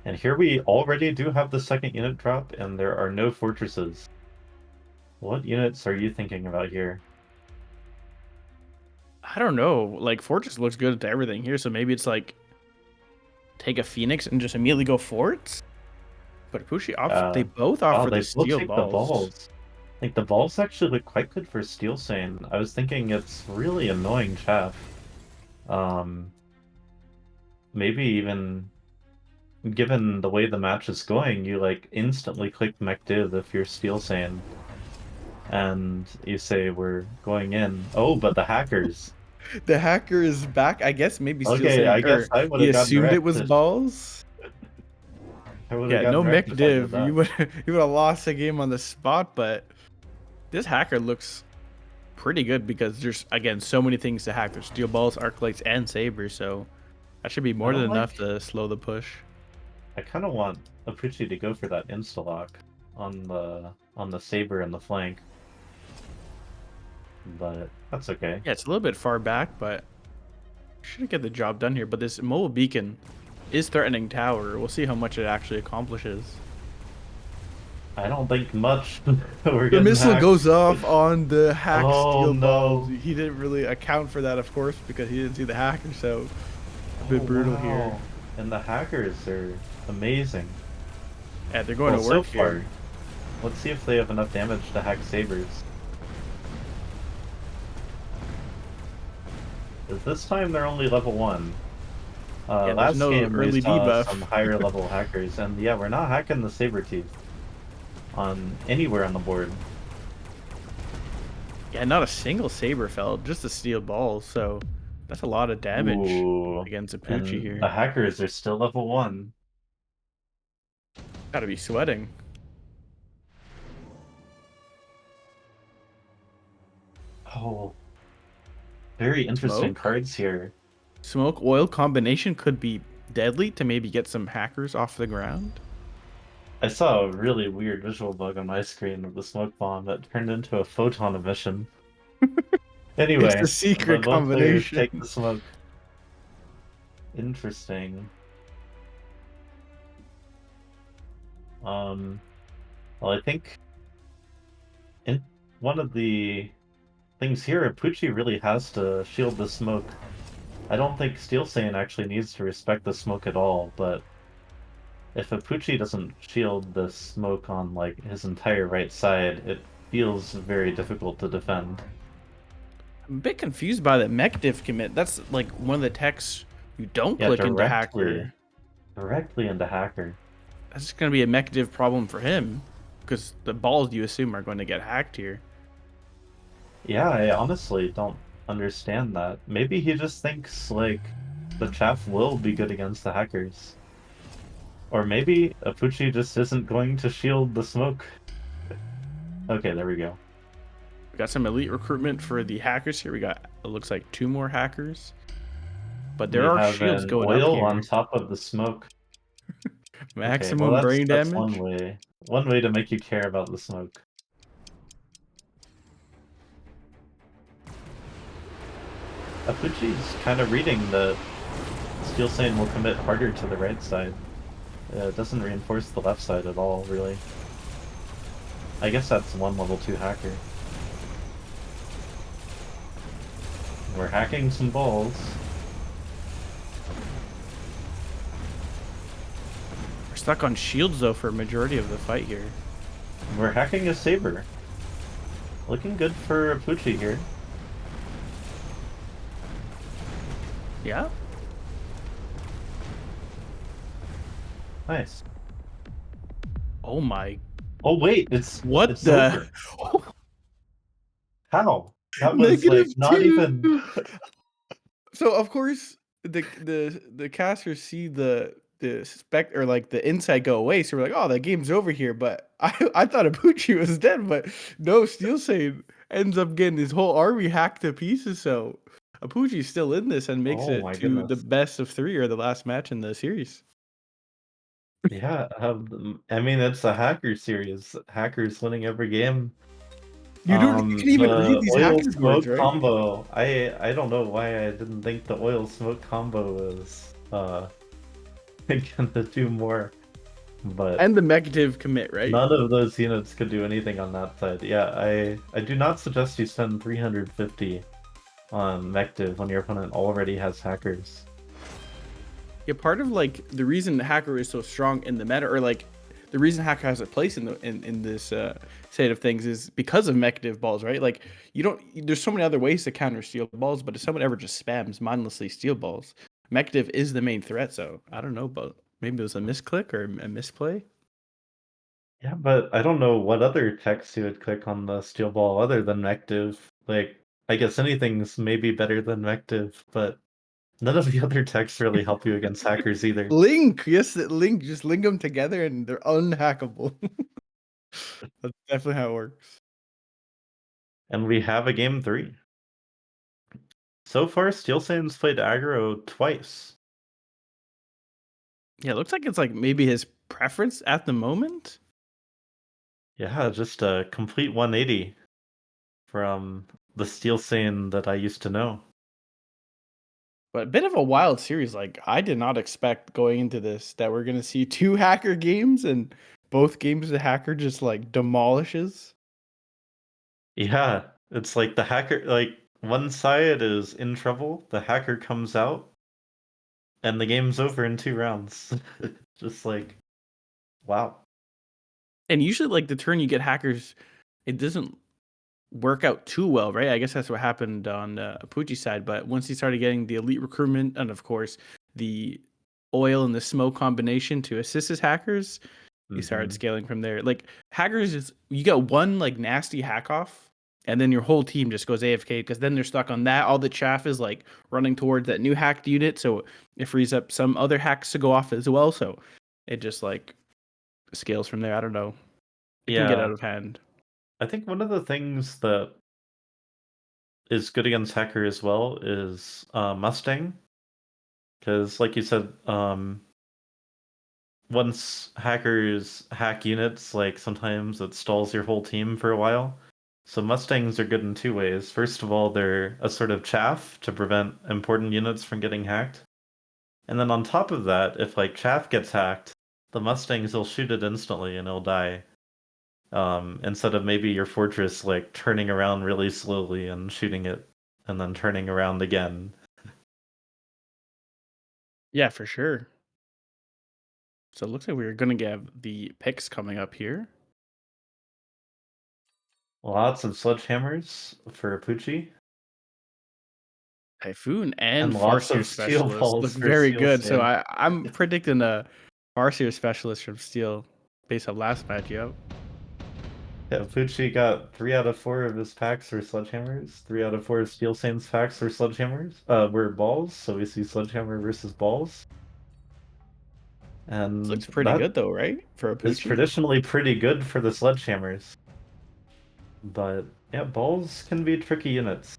And here we already do have the second unit drop, and there are no fortresses. What units are you thinking about here? I don't know. Like, Fortress looks good to everything here, so maybe it's like take a Phoenix and just immediately go forts? But they Uh, both oh, offer the they both steel take the balls. balls. Like, the balls actually look quite good for Steel Sane. I was thinking it's really annoying chaff. Um, maybe even given the way the match is going, you like instantly click MacDiv if you're Steel Sane. And you say we're going in. Oh, but the hackers. The hacker is back. I guess maybe still Okay, I saying, guess or I would he have gotten assumed it wrecked. was balls. I would have Yeah, gotten no wrecked mech if I did div. that. You would have lost the game on the spot, but this hacker looks pretty good because there's again so many things to hack. There's steel balls, arc lights, and sabers, so that should be I more than don't enough like. to slow the push. I kind of want Apucci to go for that insta lock on the saber and the flank, but that's okay. Yeah, it's a little bit far back, but should get the job done here. But this mobile beacon is threatening tower. We'll see how much it actually accomplishes. I don't think much. We're The getting missile hacked. goes off on the hack Oh steel balls. no. He didn't really account for that, of course, because he didn't see the hacker, so a Oh bit brutal here. wow. And the hackers are amazing. Yeah, they're going Well, to so work here. far. Let's see if they have enough damage to hack sabers. 'Cause this time they're only level 1. Yeah, there's Last no game we early saw debuff. some higher level hackers, and yeah, we're not hacking the saber tooth on anywhere on the board. Yeah, not a single saber fell, just a steel ball, so that's a lot of damage Ooh. against a Poochie And the here. hackers are still level 1. Gotta be sweating. Oh, very interesting Smoke? cards here. Smoke oil combination could be deadly to maybe get some hackers off the ground. I saw a really weird visual bug on my screen of the smoke bomb that turned into a photon emission. It's a Anyway, secret but both players combination. take the smoke. Interesting. Um, well, I think in one of the things here, Apucci really has to shield the smoke. I don't think Steel Saiyan actually needs to respect the smoke at all, but if Apucci doesn't shield the smoke on like his entire right side, it feels very difficult to defend. I'm a bit confused by the mech diff commit. That's like one of the techs you don't Yeah, click into directly, hacker. directly into hacker. That's just gonna be a mech diff problem for him, because the balls you assume are going to get hacked here. Yeah, I honestly don't understand that. Maybe he just thinks like the chaff will be good against the hackers. Or maybe Apucci just isn't going to shield the smoke. Okay, there we go. We got some elite recruitment for the hackers here. We got, it looks like 2 more hackers, but there We are have shields an going up oil on here. top of the smoke. Okay, well Maximum brain that's one damage. way. One way to make you care about the smoke. Apuchi's kind of reading that Steel Saiyan will commit harder to the right side. It doesn't reinforce the left side at all, really. I guess that's one level 2 hacker. We're hacking some balls. We're stuck on shields though for a majority of the fight here. We're hacking a saber. Looking good for Apuchi here. Yeah. Nice. Oh my. Oh wait, What it's the? over. How? That was Negative like not even. 2. So of course the casters see the spec or like the insight go away, so we're like, oh, that game's over here. But I thought Apucci was dead, but no, Steel Saiyan ends up getting his whole army hacked to pieces. So Apucci's still in this and makes Oh it my to the goodness. best of 3 or the last match in the series. Yeah, I mean it's a hacker series. Hackers winning every game. You can even read The these oil hacker boards, smoke right? combo. I don't know why I didn't think the oil smoke combo was gonna do more, but And the negative commit, right? none of those units could do anything on that side. Yeah, I do not suggest you spend 350 on Mective when your opponent already has hackers. Yeah, part of like the reason Hacker is so strong in the meta, or like the reason Hacker has a place in the in this state of things, is because of mech div balls, right? Like you don't, there's so many other ways to counter steel balls, but if someone ever just spams mindlessly steel balls, mech div is the main threat. So I don't know, but maybe it was a misclick or a misplay. Yeah, but I don't know what other text you would click on the steel ball other than Mective. Like, I guess anything's maybe better than Mective, but none of the other texts really help you against hackers either. Link, yes, link, just link them together and they're unhackable. That's definitely how it works. And we have a game 3. So far, Steel Saiyan's played aggro twice. Yeah, it looks like it's like maybe his preference at the moment. Yeah, just a complete 180 from the Steel Saiyan that I used to know. But a bit of a wild series. Like I did not expect going into this that we're gonna see 2 hacker games and both games the hacker just like demolishes. Yeah, it's like the hacker, like one side is in trouble, the hacker comes out, and the game's over in 2 rounds. Just like, wow. And usually, like the turn you get hackers, it doesn't work out too well, right? I guess that's what happened on Apuchi's side. But once he started getting the elite recruitment and, of course, the oil and the smoke combination to assist his hackers, he started Hmm. scaling from there. Like hackers is you get one like nasty hack off, and then your whole team just goes AFK because then they're stuck on that. All the chaff is like running towards that new hacked unit, so it frees up some other hacks to go off as well. So it just like scales from there. I don't know. It can get out Yeah, of hand. I think one of the things that is good against hacker as well is Mustang, because like you said, once hackers hack units, like sometimes it stalls your whole team for a while. So Mustangs are good in two ways. First of all, they're a sort of chaff to prevent important units from getting hacked. And then on top of that, if like chaff gets hacked, the Mustangs will shoot it instantly and it'll die. Instead of maybe your fortress like turning around really slowly and shooting it and then turning around again. Yeah, for sure. So it looks like we're gonna get the picks coming up here. Lots of sledgehammers for Apuchi, Typhoon and and lots Farseer of steel Specialist look balls for very Steel good. So Sand. I'm predicting a Farseer Specialist from Steel based on last match. Yep. Yeah, Pucci got 3 out of 4 of his packs were sledgehammers. 3 out of 4 of Steel Saint's packs were sledgehammers. Were balls. So we see sledgehammer versus balls, This and looks pretty that good though, right? For a is Poochie. traditionally pretty good for the sledgehammers. But yeah, balls can be tricky units.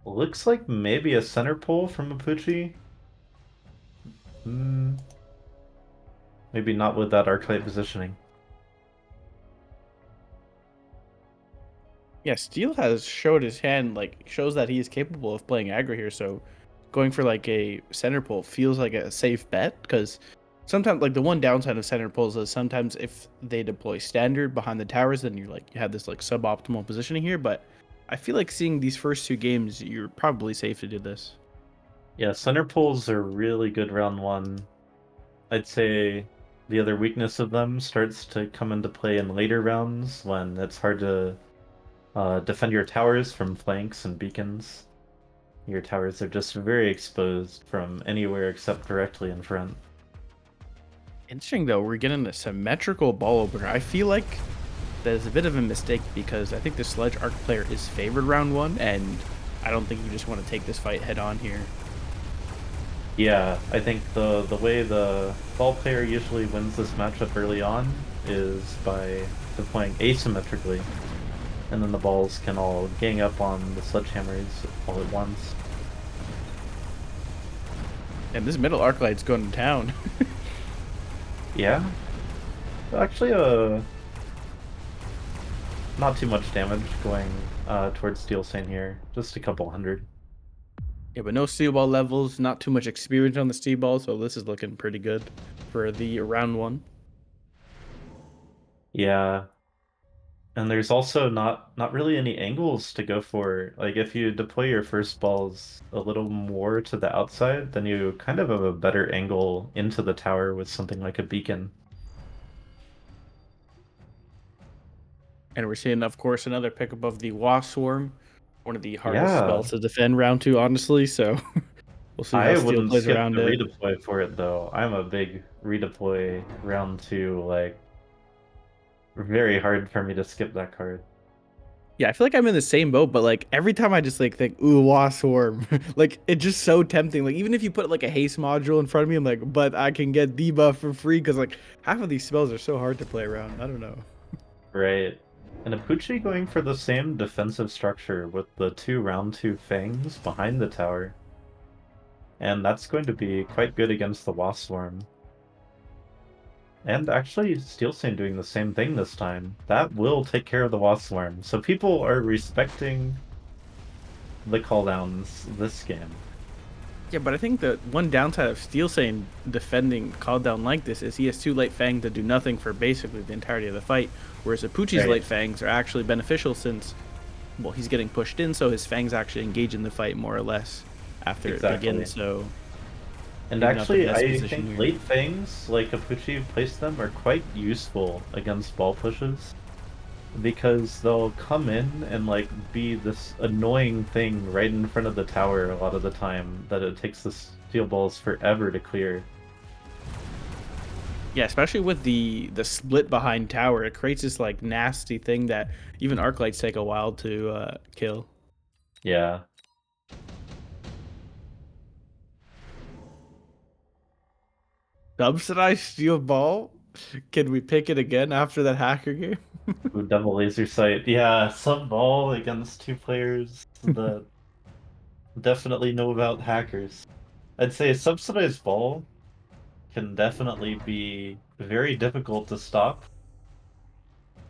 Looks like maybe a center pull from a Pucci. Hmm, maybe not with that archetype positioning. Yeah, Steel has showed his hand, like shows that he is capable of playing aggro here. So going for like a center pull feels like a safe bet because sometimes like the one downside of center pulls is sometimes if they deploy standard behind the towers, then you have this like suboptimal positioning here. But I feel like seeing these first two games, you're probably safe to do this. Yeah, center pulls are really good round one. I'd say the other weakness of them starts to come into play in later rounds when it's hard to defend your towers from flanks and beacons. Your towers are just very exposed from anywhere except directly in front. Interesting though, we're getting a symmetrical ball opener. I feel like that is a bit of a mistake because I think the Sledge Arc player is favored round one, and I don't think you just want to take this fight head on here. Yeah, I think the way the ball player usually wins this matchup early on is by deploying asymmetrically, and then the balls can all gang up on the sledgehammers all at once. And this middle Arclight's going to town. Yeah, actually, not too much damage going towards Steel Saint here, just a couple hundred. Yeah, but no steel ball levels, not too much experience on the steel ball, so this is looking pretty good for the round one. Yeah, and there's also not really any angles to go for. Like if you deploy your first balls a little more to the outside, then you kind of have a better angle into the tower with something like a beacon. And we're seeing, of course, another pick above the Wasp Swarm, one of the hardest Yeah, spells to defend round two, honestly. So we'll see how I Steel wouldn't plays skip around the it. redeploy for it though. I'm a big redeploy round two, like very hard for me to skip that card. Yeah, I feel like I'm in the same boat, but like every time I just like think, ooh, Wasp Swarm, like it's just so tempting. Like even if you put like a haste module in front of me, I'm like, but I can get debuff for free because like half of these spells are so hard to play around. I don't know. Right. And Apuchi going for the same defensive structure with the 2 round 2 fangs behind the tower. And that's going to be quite good against the Wasp Swarm. And actually, Steel Saint doing the same thing this time. That will take care of the Wasp Swarm. So people are respecting the cooldowns this game. Yeah, but I think the one downside of Steel Sane defending Called Down like this is he has two Light Fangs that do nothing for basically the entirety of the fight, whereas Apuchi's Right. Light Fangs are actually beneficial since, well, he's getting pushed in, so his Fangs actually engage in the fight more or less after it begins, Exactly. so And maybe not the actually, best I position think here. late things, like Apuchi placed them, are quite useful against ball pushes because they'll come in and like be this annoying thing right in front of the tower a lot of the time that it takes the steel balls forever to clear. Yeah, especially with the split behind tower, it creates this like nasty thing that even arc lights take a while to kill. Yeah. Subsidized steel ball? Can we pick it again after that hacker game? Ooh, double laser sight. Yeah, sub ball against two players that definitely know about hackers. I'd say subsidized ball can definitely be very difficult to stop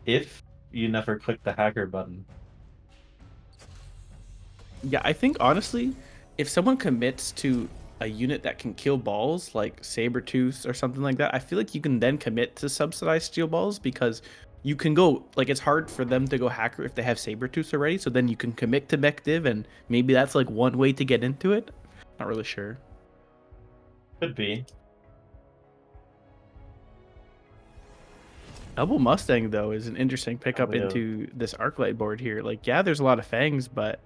if you never click the hacker button. Yeah, I think honestly, if someone commits to a unit that can kill balls, like Sabertooth or something like that, I feel like you can then commit to subsidized steel balls because you can go, like, it's hard for them to go hacker if they have Sabertooth already, so then you can commit to mech div, and maybe that's like one way to get into it. Not really sure. Could be. Double Mustang, though, is an interesting pickup Oh, yeah. into this Arclight board here. Like, yeah, there's a lot of fangs, but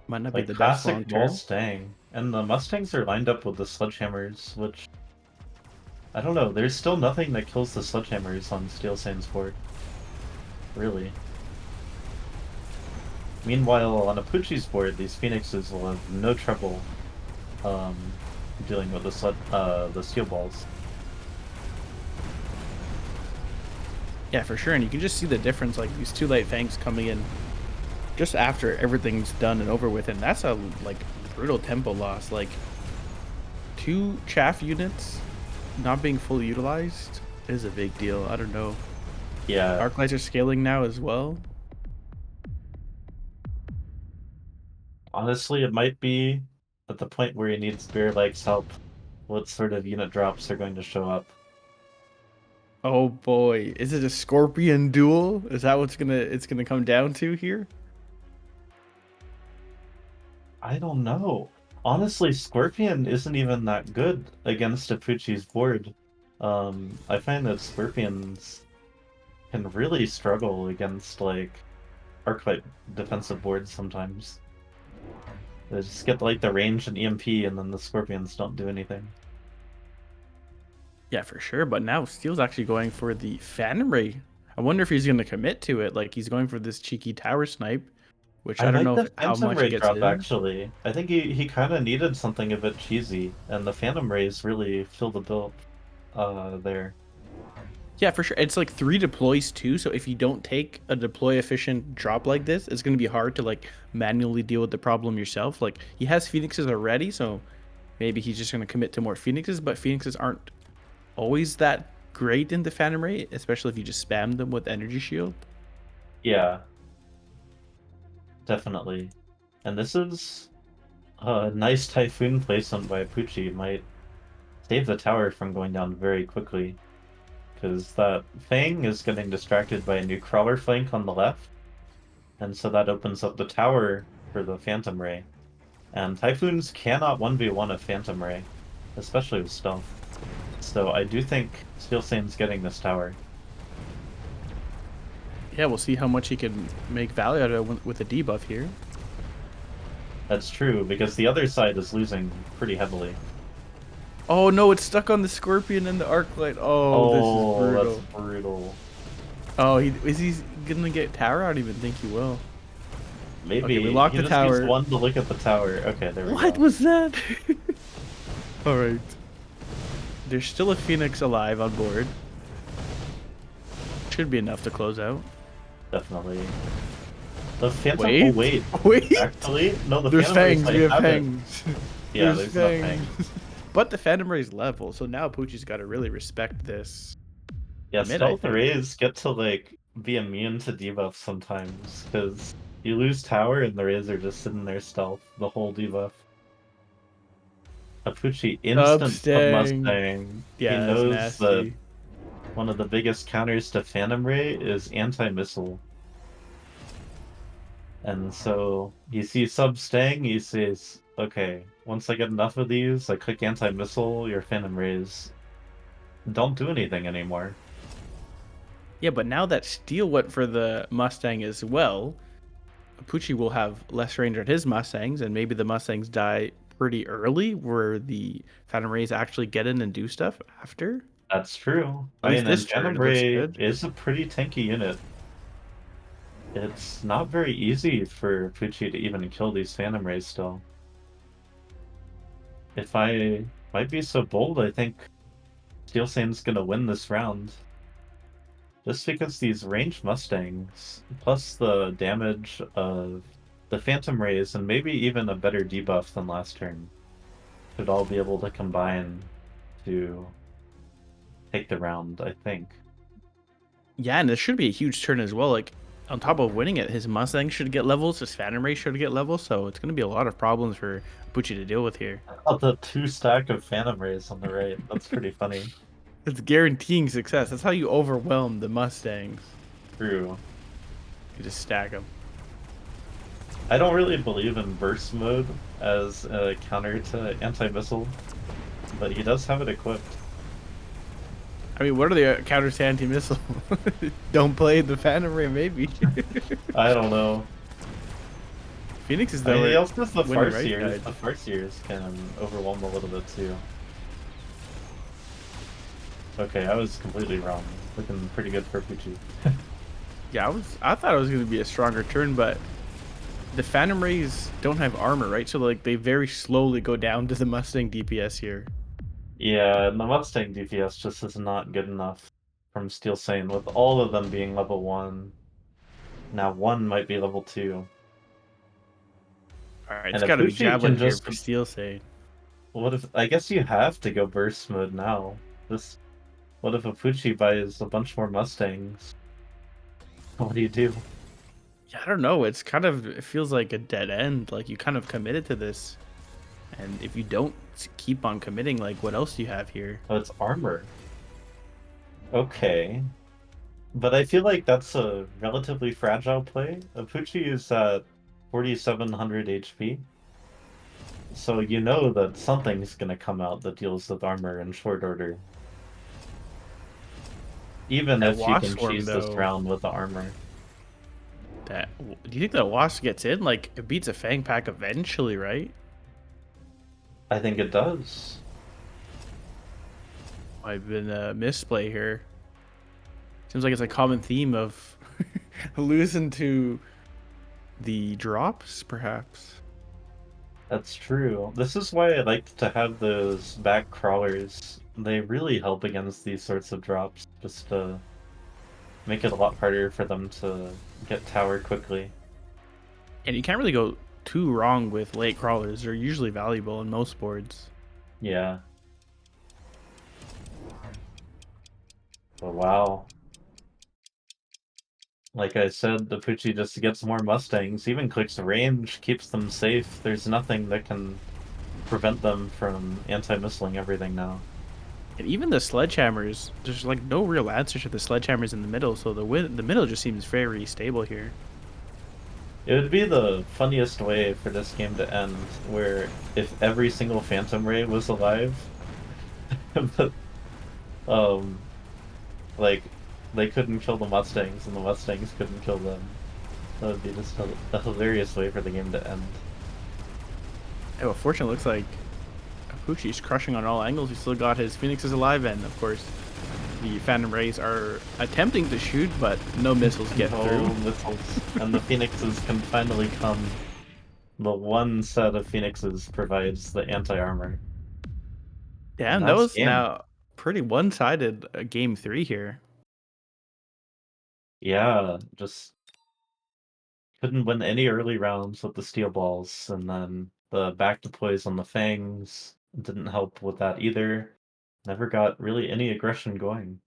might not be Like the best classic long term. Mustang. And the Mustangs are lined up with the sledgehammers, which I don't know, there's still nothing that kills the sledgehammers on Steel Saints board. Really. Meanwhile, on Apuchi's board, these Phoenixes will have no trouble um, dealing with the steel balls. Yeah, for sure. And you can just see the difference, like these two light fangs coming in just after everything's done and over with, and that's a like brutal tempo loss. Like two chaff units not being fully utilized is a big deal. I don't know. Yeah, Arc lights are scaling now as well. honestly, it might be at the point where he needs Bear Leg's help. What sort of unit drops are going to show up? Oh boy, is it a scorpion duel? Is that what's gonna come down to here? I don't know. Honestly, Scorpion isn't even that good against Apuchi's board. I find that Scorpions can really struggle against like Arclight defensive boards sometimes. They just get like the range and EMP and then the Scorpions don't do anything. Yeah, for sure. But now Steel's actually going for the Phantom Ray. I wonder if he's gonna commit to it. Like he's going for this cheeky tower snipe, which I I don't like know if, the how Phantom much it Ray gets drop in. actually. I think he kind of needed something a bit cheesy, and the Phantom Rays really fill the bill there. Yeah, for sure. It's like three deploys too. So if you don't take a deploy efficient drop like this, it's gonna be hard to like manually deal with the problem yourself. Like he has Phoenixes already, so maybe he's just gonna commit to more Phoenixes, but Phoenixes aren't always that great in the Phantom Ray, especially if you just spam them with Energy Shield. Yeah, definitely. And this is a nice Typhoon placement by Pucci. Might save the tower from going down very quickly. Because that Fang is getting distracted by a new crawler flank on the left. And so that opens up the tower for the Phantom Ray. And Typhoons cannot 1v1 a Phantom Ray, especially with stealth. So I do think Steel Sane's getting this tower. Yeah, we'll see how much he can make value out of it with a debuff here. That's true, because the other side is losing pretty heavily. Oh no, it's stuck on the Scorpion and the Arclight. Oh, this is Oh, that's brutal. brutal. Oh, is he gonna get tower? I don't even think he will. Okay, we Maybe locked he the just needs tower. one to look at the tower. Okay, there we What go. was that? All right. There's still a Phoenix alive on board. Should be enough to close out. Definitely. The Phantom. Oh Wait, wait, wait. actually, no. The There's Phantom Rays fangs. might We have have it. fangs. Yeah, There's there's enough fangs. fangs. But the Phantom Ray's level, so now Poochie's got to really respect this Yeah, commit, I Stealth think. Rays get to like be immune to debuffs sometimes because You lose tower and the Rays are just sitting there stealth the whole debuff. Apucci instant sub Substang. Mustang. He Yeah, that's knows that nasty. one of the biggest counters to Phantom Ray is anti-missile. And so he sees sub Stang, he says, okay, once I get enough of these, I click anti-missile, your Phantom Rays don't do anything anymore. Yeah, but now that Steel went for the Mustang as well, Apucci will have less range on his Mustangs, and maybe the Mustangs die pretty early, where the Phantom Rays actually get in and do stuff after. That's true. At I least mean, this and turn, Phantom it looks Ray good. is a pretty tanky unit. It's not very easy for Pucci to even kill these Phantom Rays still. If I might be so bold, I think Steel Saint's gonna win this round. Just because these ranged Mustangs, plus the damage of the Phantom Rays, and maybe even a better debuff than last turn, should all be able to combine to take the round, I think. Yeah, and this should be a huge turn as well. Like, on top of winning it, his Mustang should get levels, his Phantom Ray should get levels, so it's going to be a lot of problems for Apucci to deal with here. Oh, the two stack of Phantom Rays on the right. That's pretty funny. It's guaranteeing success. That's how you overwhelm the Mustangs. True. You just stack them. I don't really believe in burst mode as a counter to anti-missile, but he does have it equipped. I mean, what are the counters to anti-missile? Don't play the Phantom Ray, maybe. I don't know. Phoenix is I mean, he the also has the winning right Farseers. side. The Farseers can overwhelm a little bit too. Okay, I was completely wrong. Looking pretty good for Pucci. Yeah, I thought it was going to be a stronger turn, but the Phantom Rays don't have armor, right? So like they very slowly go down to the Mustang DPS here. Yeah, and the Mustang DPS just is not good enough from Steel Saint, with all of them being level 1. Now one might be level 2. All right, And it's got to be Apucci can Javelin here just... for Steel Sade. What if... I guess you have to go burst mode now. This... What if Apucci buys a bunch more Mustangs? What do you do? Yeah, I don't know. It feels like a dead end. Like you kind of committed to this, and if you don't keep on committing, like what else do you have here? Oh, it's armor. Okay. But I feel like that's a relatively fragile play. Apucci is at 4,700 HP. So you know that something's gonna come out that deals with armor in short order. Even That if you Wasp can Swarm cheese this though. round with the armor. Do you think that Wasp gets in? Like it beats a Fang Pack eventually, right? I think it does. I've been a misplay here. Seems like it's a common theme of losing to the drops, perhaps. That's true. This is why I like to have those back crawlers. They really help against these sorts of drops, just to make it a lot harder for them to get tower quickly. And you can't really go too wrong with late crawlers. They're usually valuable in most boards. Yeah. But wow. Like I said, the Pucci just gets more Mustangs, even clicks range, keeps them safe. There's nothing that can prevent them from anti-missiling everything now. And even the sledgehammers, there's like no real answer to the sledgehammers in the middle, so the middle just seems very stable here. It would be the funniest way for this game to end, where if every single Phantom Ray was alive, but, um, like, they couldn't kill the Mustangs and the Mustangs couldn't kill them. That would be just a hilarious way for the game to end. Yeah, well, fortunately, it looks like Apuchi's crushing on all angles. He still got his Phoenixes alive, and of course, the Phantom Rays are attempting to shoot, but no missiles get No through. missiles. And the Phoenixes can finally come. The one set of Phoenixes provides the anti-armor. And Damn, that that's was game. now pretty one-sided game three here. Yeah, just couldn't win any early rounds with the steel balls, and then the back deploys on the fangs didn't help with that either. Never got really any aggression going.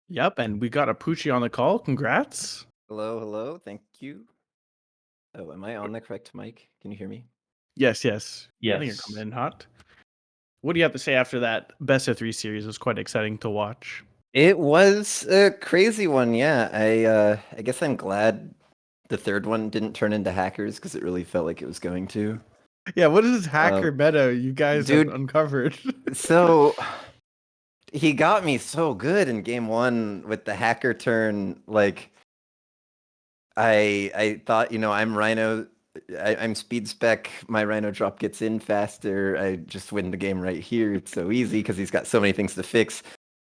Yep, and we got Apuchi on the call. Congrats. Hello, hello. Thank you. Oh, am I on the correct mic? Can you hear me? Yes, yes. I think you're coming Yes. in hot. What do you have to say after that best of three series? It was quite exciting to watch. It was a crazy one, yeah. I guess I'm glad the third one didn't turn into hackers because it really felt like it was going to. Yeah, what is this Um, hacker meta you guys have dude, uncovered? so he got me so good in game one with the hacker turn. Like I thought, I'm Rhino. I'm speed spec. My Rhino drop gets in faster. I just win the game right here. It's so easy because he's got so many things to fix.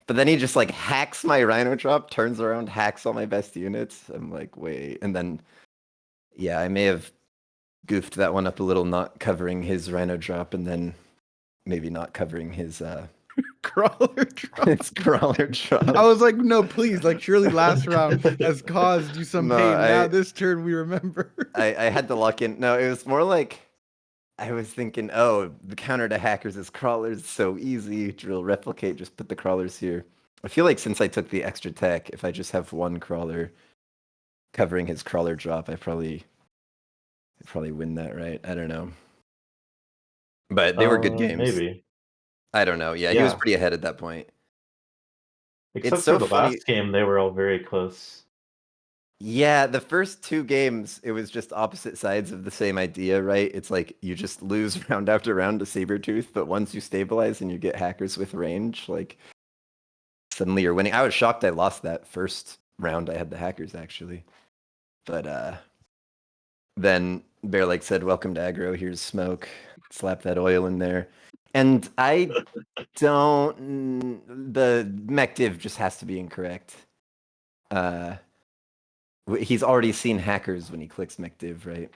But then he just like hacks my Rhino drop, turns around, hacks all my best units. I'm like, wait. And then, yeah, I may have goofed that one up a little, not covering his Rhino drop, and then maybe not covering his Crawler drop. his crawler I drop. was like, no, please. Like, surely last round has caused you some No, pain. Now this turn we remember. I had to lock in. No, it was more like I was thinking, oh, the counter to hackers is crawlers, so easy. Drill, replicate, just put the crawlers here. I feel like since I took the extra tech, if I just have one crawler covering his crawler drop, I'd probably win that, right? I don't know. But they were good games. Maybe. I don't know. Yeah, he was Yeah. pretty ahead at that point. It's Except for so the funny. last game, they were all very close. Yeah, the first two games, it was just opposite sides of the same idea, right? It's like you just lose round after round to Sabretooth, but once you stabilize and you get hackers with range, like suddenly you're winning. I was shocked I lost that first round. I had the hackers actually. But then Bear like said, welcome to aggro, here's smoke. Slap that oil in there. And I don't the mech div just has to be incorrect. Uh he's already seen hackers when he clicks mech div, right?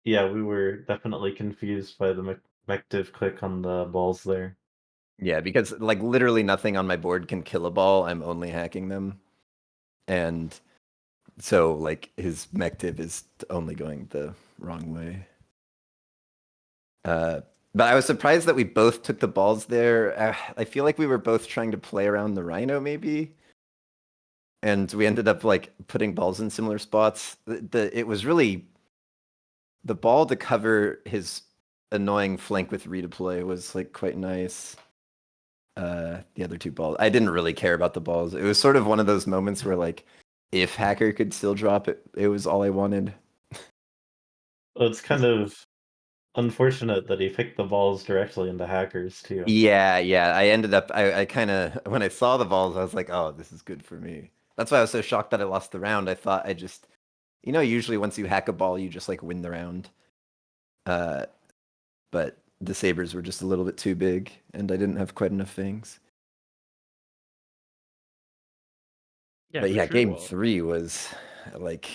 Yeah, we were definitely confused by the Mective click on the balls there. Yeah, because like literally nothing on my board can kill a ball. I'm only hacking them. And so like his mech div is only going the wrong way. But I was surprised that we both took the balls there. I feel like we were both trying to play around the Rhino maybe. And we ended up like putting balls in similar spots. It was really the ball to cover his annoying flank with redeploy was like quite nice. The other two balls, I didn't really care about the balls. It was sort of one of those moments where like if hacker could still drop it, it was all I wanted. Well, it's kind of unfortunate that he picked the balls directly into hackers too. Yeah. I ended up I kind of when I saw the balls, I was like, oh, this is good for me. That's why I was so shocked that I lost the round. I thought I just usually once you hack a ball, you just like win the round. Uh but the sabers were just a little bit too big and I didn't have quite enough things. Yeah, But for yeah, sure. game Well, 3 was like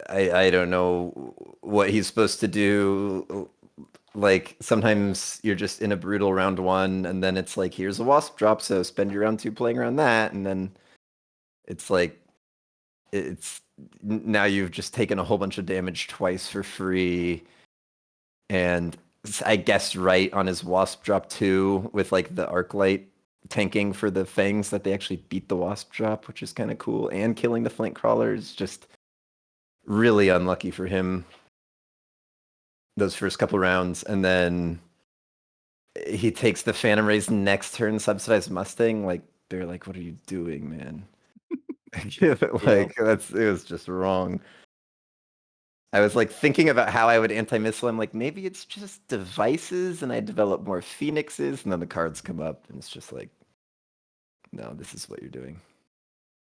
I don't know what he's supposed to do. Like sometimes you're just in a brutal round one, and then it's like here's a wasp drop, so spend your round two playing around that, and then it's like it's now you've just taken a whole bunch of damage twice for free, and I guess right on his wasp drop too with like the arc light tanking for the fangs that they actually beat the wasp drop, which is kind of cool, and killing the flank crawlers. Just really unlucky for him those first couple rounds, and then he takes the Phantom Rays next turn, subsidized Mustang. Like they're like, "What are you doing, man?" Yeah. Like it was just wrong. I was like thinking about how I would anti-missile. I'm like, maybe it's just devices, and I develop more Phoenixes, and then the cards come up, and it's just like, no, this is what you're doing.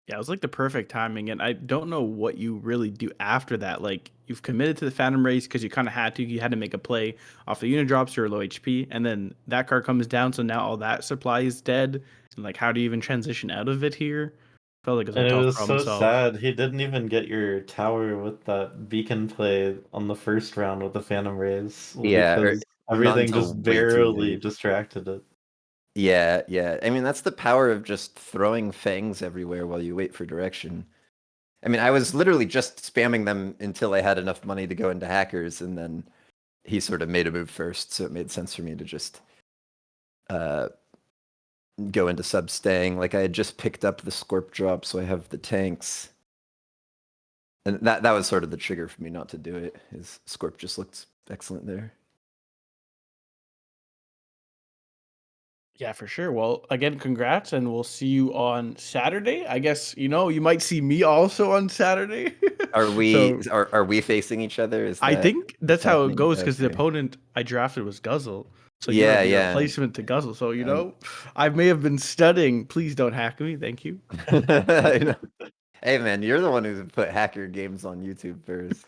yeah, it was like the perfect timing, and I don't know what you really do after that. Like you've committed to the Phantom Race because you kind of had to. You had to make a play off the unit drops. You're low HP, and then that card comes down, so now all that supply is dead. And like, how do you even transition out of it here? Felt like it was a And it tough was problem so to solve. sad. He didn't even get your tower with that beacon play on the first round with the Phantom Rays Yeah, or because not everything until just way too barely late. distracted it. Yeah. I mean, that's the power of just throwing fangs everywhere while you wait for direction. I mean, I was literally just spamming them until I had enough money to go into hackers, and then he sort of made a move first, so it made sense for me to just uh, go into sub-staying. Like I had just picked up the Scorp drop, so I have the tanks. And that was sort of the trigger for me not to do it. His Scorp just looked excellent there. Yeah, for sure. Well, again, congrats, and we'll see you on Saturday. I guess you might see me also on Saturday. Are we So are we facing each other? Is I that think what's that's how it happening? goes because the Okay. opponent I drafted was Guzzle. So you're Yeah, the yeah. replacement to Guzzle. So Um, I may have been studying. Please don't hack me. Thank you. I know. Hey man, you're the one who put hacker games on YouTube first.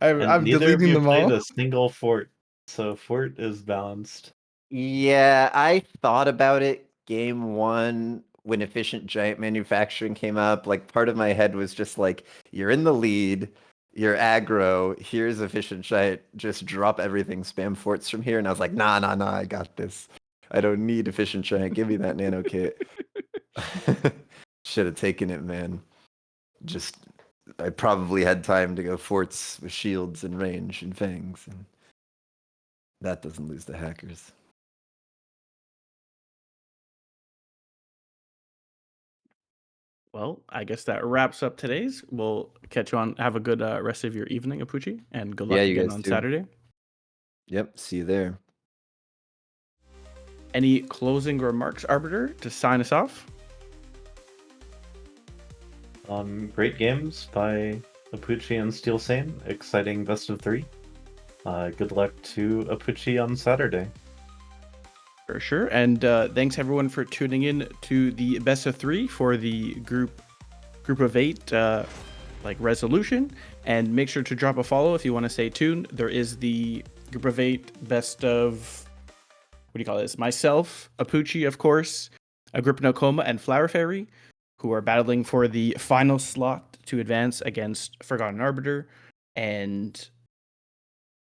And I'm neither of deleting you them played all. a single fort, so fort is balanced. Yeah, I thought about it game one when Efficient Giant Manufacturing came up. Like part of my head was just like, you're in the lead, you're aggro, here's Efficient Giant, just drop everything, spam forts from here. And I was like, nah, nah, nah, I got this. I don't need Efficient Giant. Give me that nano kit. Should have taken it, man. Just I probably had time to go forts with shields and range and fangs, and that doesn't lose the hackers. Well, I guess that wraps up today's. We'll catch you on. Have a good rest of your evening, Apuchi, and good Yeah, luck you again guys on too. Saturday. Yep, see you there. Any closing remarks, Arbiter, to sign us off? Great games by Apuchi and Steel Sane. Exciting best of 3. Good luck to Apuchi on Saturday. For sure. And thanks everyone for tuning in to the best of 3 for the group of 8 resolution. And make sure to drop a follow if you want to stay tuned. There is the group of 8 best of, what do you call this? Myself, Apuchi, of course, Agrippa No Coma, and Flower Fairy, who are battling for the final slot to advance against Forgotten Arbiter. And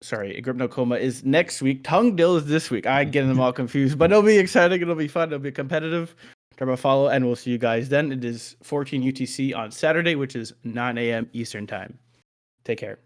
sorry, Agrippa No Coma is next week. Tongue Dill is this week. I get them all confused, but it'll be exciting. It'll be fun. It'll be competitive. Drop a follow, and we'll see you guys then. It is 14 UTC on Saturday, which is 9 a.m. Eastern Time. Take care.